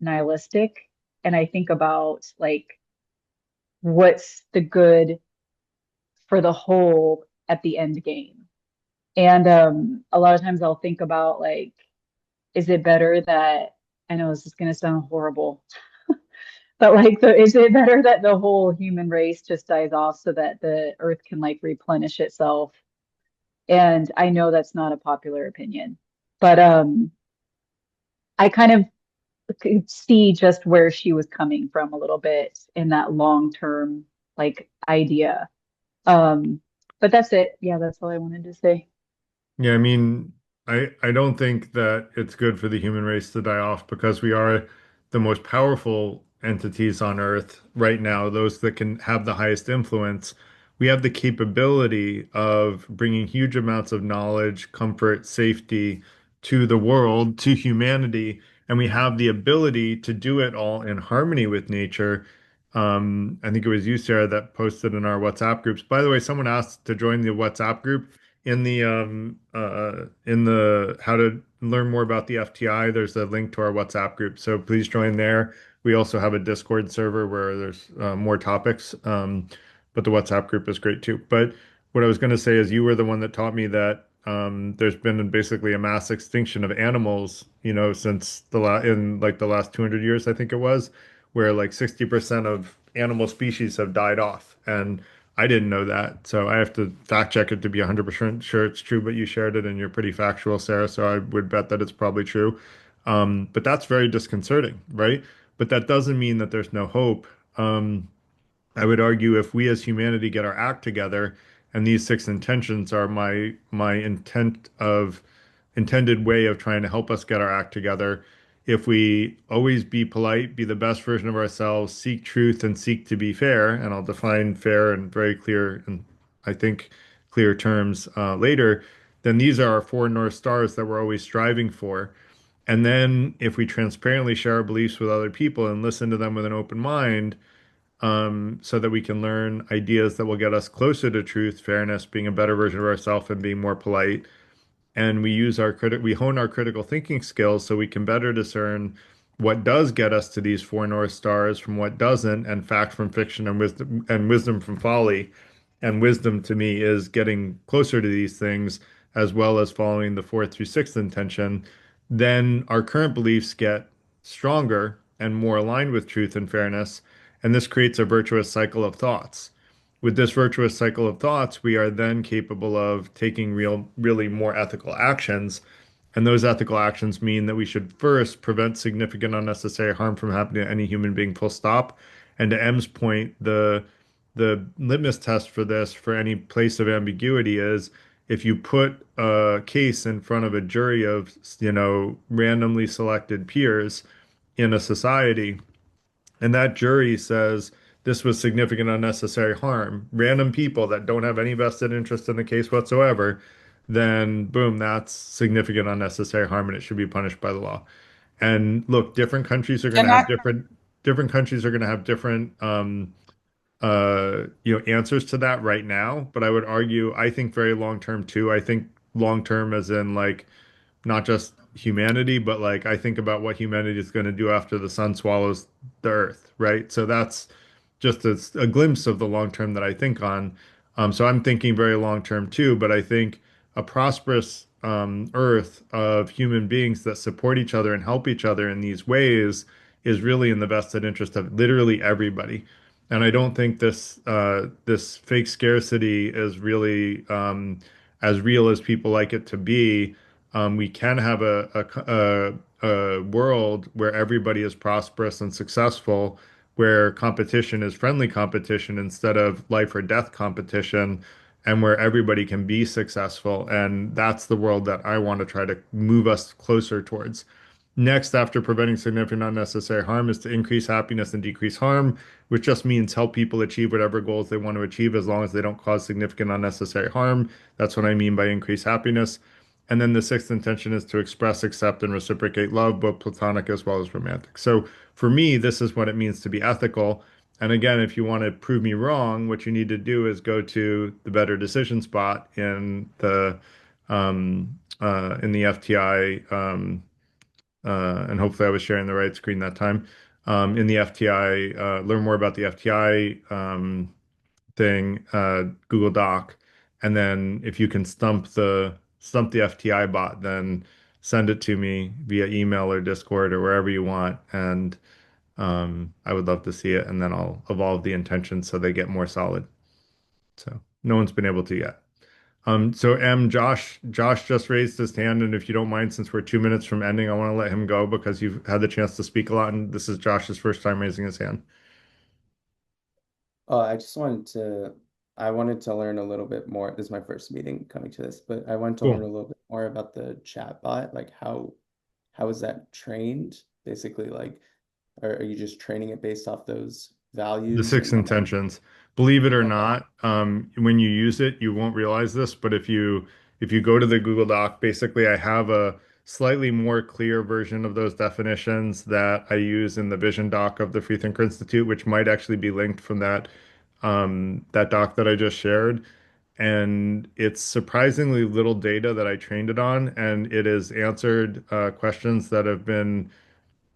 nihilistic and I think about like what's the good for the whole at the end game. And a lot of times I'll think about like, is it better that I know this is going to sound horrible, but like, is it better that the whole human race just dies off so that the earth can like replenish itself? And I know that's not a popular opinion, but I kind of could see just where she was coming from a little bit in that long term like idea. Um, but that's it. Yeah, that's all I wanted to say. Yeah, I mean, I don't think that it's good for the human race to die off because we are the most powerful entities on Earth right now, those that can have the highest influence. We have the capability of bringing huge amounts of knowledge, comfort, safety to the world, to humanity, and we have the ability to do it all in harmony with nature. I think it was you, Sarah, that posted in our WhatsApp groups. By the way, someone asked to join the WhatsApp group. in the how to learn more about the FTI, there's a link to our WhatsApp group. So please join there. We also have a Discord server where there's more topics. But the WhatsApp group is great too. But what I was going to say is you were the one that taught me that there's been basically a mass extinction of animals, since in like the last 200 years, I think it was, where like 60% of animal species have died off. And I didn't know that. So I have to fact check it to be 100% sure it's true, but you shared it and you're pretty factual, Sarah. So I would bet that it's probably true. But that's very disconcerting, right? But that doesn't mean that there's no hope. Um, I would argue if we as humanity get our act together, and these six intentions are my intended way of trying to help us get our act together. If we always be polite, be the best version of ourselves, seek truth, and seek to be fair, and I'll define fair in very clear and I think clear terms later, then these are our four North Stars that we're always striving for. And then if we transparently share our beliefs with other people and listen to them with an open mind, so that we can learn ideas that will get us closer to truth, fairness, being a better version of ourselves, and being more polite. And we hone our critical thinking skills so we can better discern what does get us to these four North Stars from what doesn't, and fact from fiction, and wisdom from folly. And wisdom to me is getting closer to these things as well as following the fourth through sixth intention. Then our current beliefs get stronger and more aligned with truth and fairness. And this creates a virtuous cycle of thoughts. With this virtuous cycle of thoughts, we are then capable of taking really more ethical actions. And those ethical actions mean that we should first prevent significant unnecessary harm from happening to any human being, full stop. And to M's point, the litmus test for this, for any place of ambiguity, is if you put a case in front of a jury of, randomly selected peers in a society, and that jury says this was significant unnecessary harm, random people that don't have any vested interest in the case whatsoever, then boom, that's significant unnecessary harm and it should be punished by the law. And look, Can I? different countries are going to have different answers to that right now. But I would argue, I think very long term too. I think long term as in like not just humanity, but like I think about what humanity is going to do after the sun swallows the earth, right? So that's just a glimpse of the long term that I think on. So I'm thinking very long term too, but I think a prosperous earth of human beings that support each other and help each other in these ways is really in the vested interest of literally everybody. And I don't think this fake scarcity is really as real as people like it to be. We can have a world where everybody is prosperous and successful, where competition is friendly competition instead of life or death competition, and where everybody can be successful. And that's the world that I want to try to move us closer towards. Next, after preventing significant unnecessary harm, is to increase happiness and decrease harm, which just means help people achieve whatever goals they want to achieve as long as they don't cause significant unnecessary harm. That's what I mean by increase happiness. And then the sixth intention is to express, accept, and reciprocate love, both platonic as well as romantic. So for me, this is what it means to be ethical. And again, if you want to prove me wrong, what you need to do is go to the Better Decision spot in the FTI, and hopefully I was sharing the right screen that time. In the FTI, learn more about the FTI thing, Google Doc, and then if you can stump the FTI bot, then send it to me via email or Discord or wherever you want, and I would love to see it, and then I'll evolve the intentions so they get more solid. So no one's been able to yet. So Josh just raised his hand, and if you don't mind, since we're 2 minutes from ending, I want to let him go because you've had the chance to speak a lot, and this is Josh's first time raising his hand. I just I wanted to learn a little bit more. This is my first meeting coming to this, but I wanted to learn a Cool. little bit more about the chat bot. Like how is that trained? Basically, like, are you just training it based off those The values six and intentions. Believe it or okay. not, when you use it, you won't realize this, but if you go to the Google Doc, basically I have a slightly more clear version of those definitions that I use in the Vision Doc of the Freethinker Institute, which might actually be linked from that doc that I just shared. and it's surprisingly little data that I trained it on, and it has answered questions that have been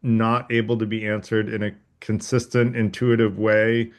not able to be answered in a consistent, intuitive way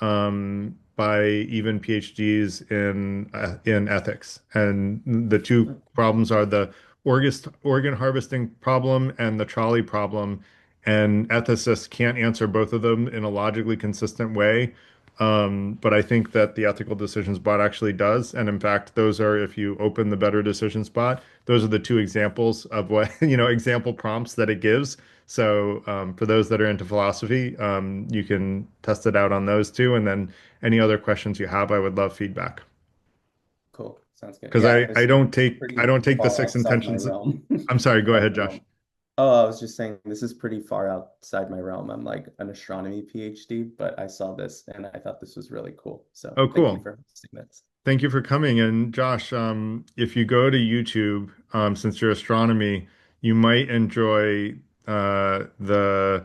by even PhDs in ethics. And the two problems are the organ harvesting problem and the trolley problem. And ethicists can't answer both of them in a logically consistent way. But I think that the ethical decisions bot actually does. And in fact, those are, if you open the better decisions bot, those are the two examples of what, example prompts that it gives. So for those that are into philosophy, you can test it out on those two. And then any other questions you have, I would love feedback. Cool. Sounds good. Because Yeah, I this don't is take I pretty don't take the far six outside my intentions. realm. I'm sorry, go of ahead, Josh. realm. Oh, I was just saying this is pretty far outside my realm. I'm like an astronomy PhD, but I saw this and I thought this was really cool. So Oh, thank you cool. for hosting this. Thank you for coming. And Josh, if you go to YouTube, since you're astronomy, you might enjoy the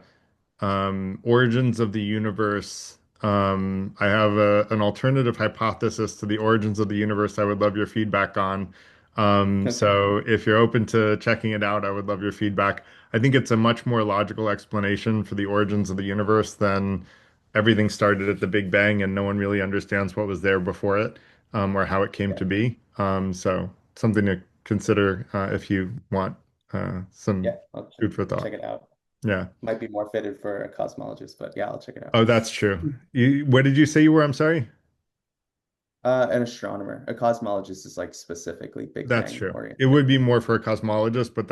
origins of the universe. I have an alternative hypothesis to the origins of the universe I would love your feedback on. Okay. So if you're open to checking it out, I would love your feedback. I think it's a much more logical explanation for the origins of the universe than everything started at the Big Bang and no one really understands what was there before it, or how it came Yeah. to be. So something to consider if you want some Yeah, I'll food for check thought. it out. Yeah. Might be more fitted for a cosmologist, but yeah, I'll check it out. Oh, that's true. What did you say you were? I'm sorry. An astronomer. A cosmologist is like specifically Big That's Bang true. It oriented. would be more for a cosmologist, but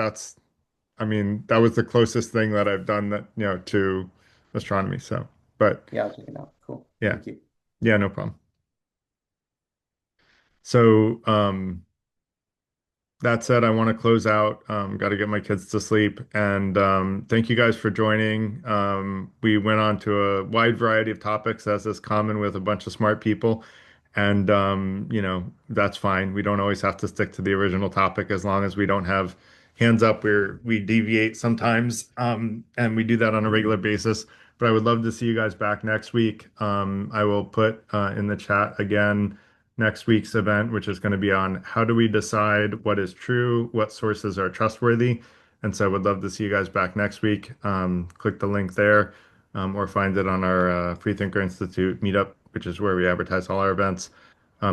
I mean, that was the closest thing that I've done that, to astronomy. So, but Yeah, I'll check it out. Cool. yeah, Thank you. yeah, no problem. So, that said, I want to close out. Got to get my kids to sleep. And thank you guys for joining. We went on to a wide variety of topics, as is common with a bunch of smart people. And, that's fine. We don't always have to stick to the original topic as long as we don't have hands up where we deviate sometimes. And we do that on a regular basis. But I would love to see you guys back next week. I will put in the chat again next week's event, which is going to be on how do we decide what is true, what sources are trustworthy. And so I would love to see you guys back next week. Click the link there, or find it on our Freethinker Institute meetup, which is where we advertise all our events.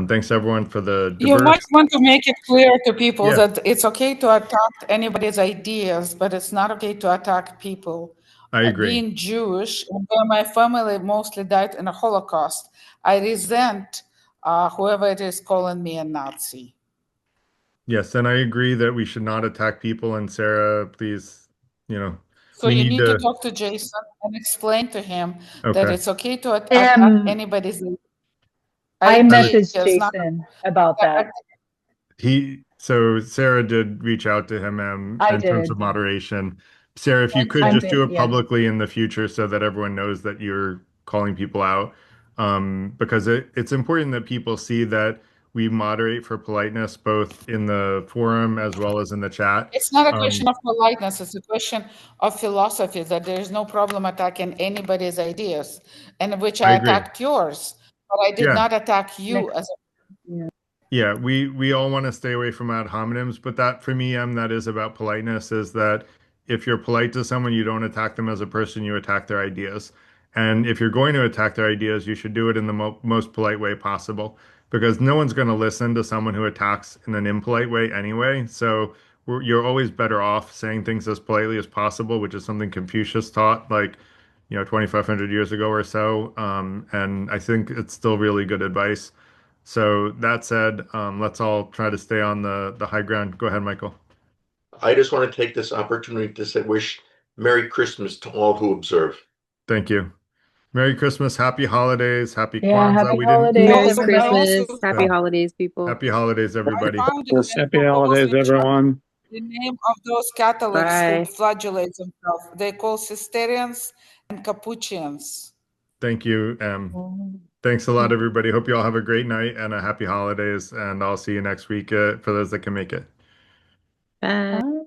Thanks everyone for the You might diverse. want to make it clear to people Yeah, that it's okay to attack anybody's ideas, but it's not okay to attack people. I agree. Being Jewish, where my family mostly died in the Holocaust, I resent whoever it is calling me a Nazi. Yes, and I agree that we should not attack people. And Sarah, please, So we you need need to to. talk to Jason and explain to him that Okay. it's okay to attack anybody's I I would. messaged ideas, not Jason about that. So Sarah did reach out to him I in terms of did. moderation. Sarah, if you thank could you. just do it Yeah. publicly in the future so that everyone knows that you're calling people out. Because it's important that people see that we moderate for politeness both in the forum as well as in the chat. It's not a Um, question of politeness, it's a question of philosophy, that there is no problem attacking anybody's ideas, and which I I agree. attacked yours, but I did Yeah. not attack you Next. as a. Yeah. Yeah, we all want to stay away from ad hominems, but that for me, that is about politeness, is that if you're polite to someone, you don't attack them as a person, you attack their ideas. And if you're going to attack their ideas, you should do it in the most polite way possible, because no one's going to listen to someone who attacks in an impolite way anyway. So you're always better off saying things as politely as possible, which is something Confucius taught, like, 2,500 years ago or so. And I think it's still really good advice. So that said, let's all try to stay on the high ground. Go ahead, Michael. I just want to take this opportunity to say wish Merry Christmas to all who observe. Thank you. Merry Christmas, happy holidays, happy Yeah, Kwanzaa. happy We didn't. holidays, Merry I everybody. also Christmas. Happy Good. holidays, people. Happy holidays, I everybody. found it Yes, and happy proposed holidays, in chat everyone. the name of those Catholics who Bye. flagellate themselves. They call Cistercians and Capuchins. Thank you. Thanks a lot, everybody. Hope you all have a great night and a happy holidays. And I'll see you next week for those that can make it. Bye. Bye.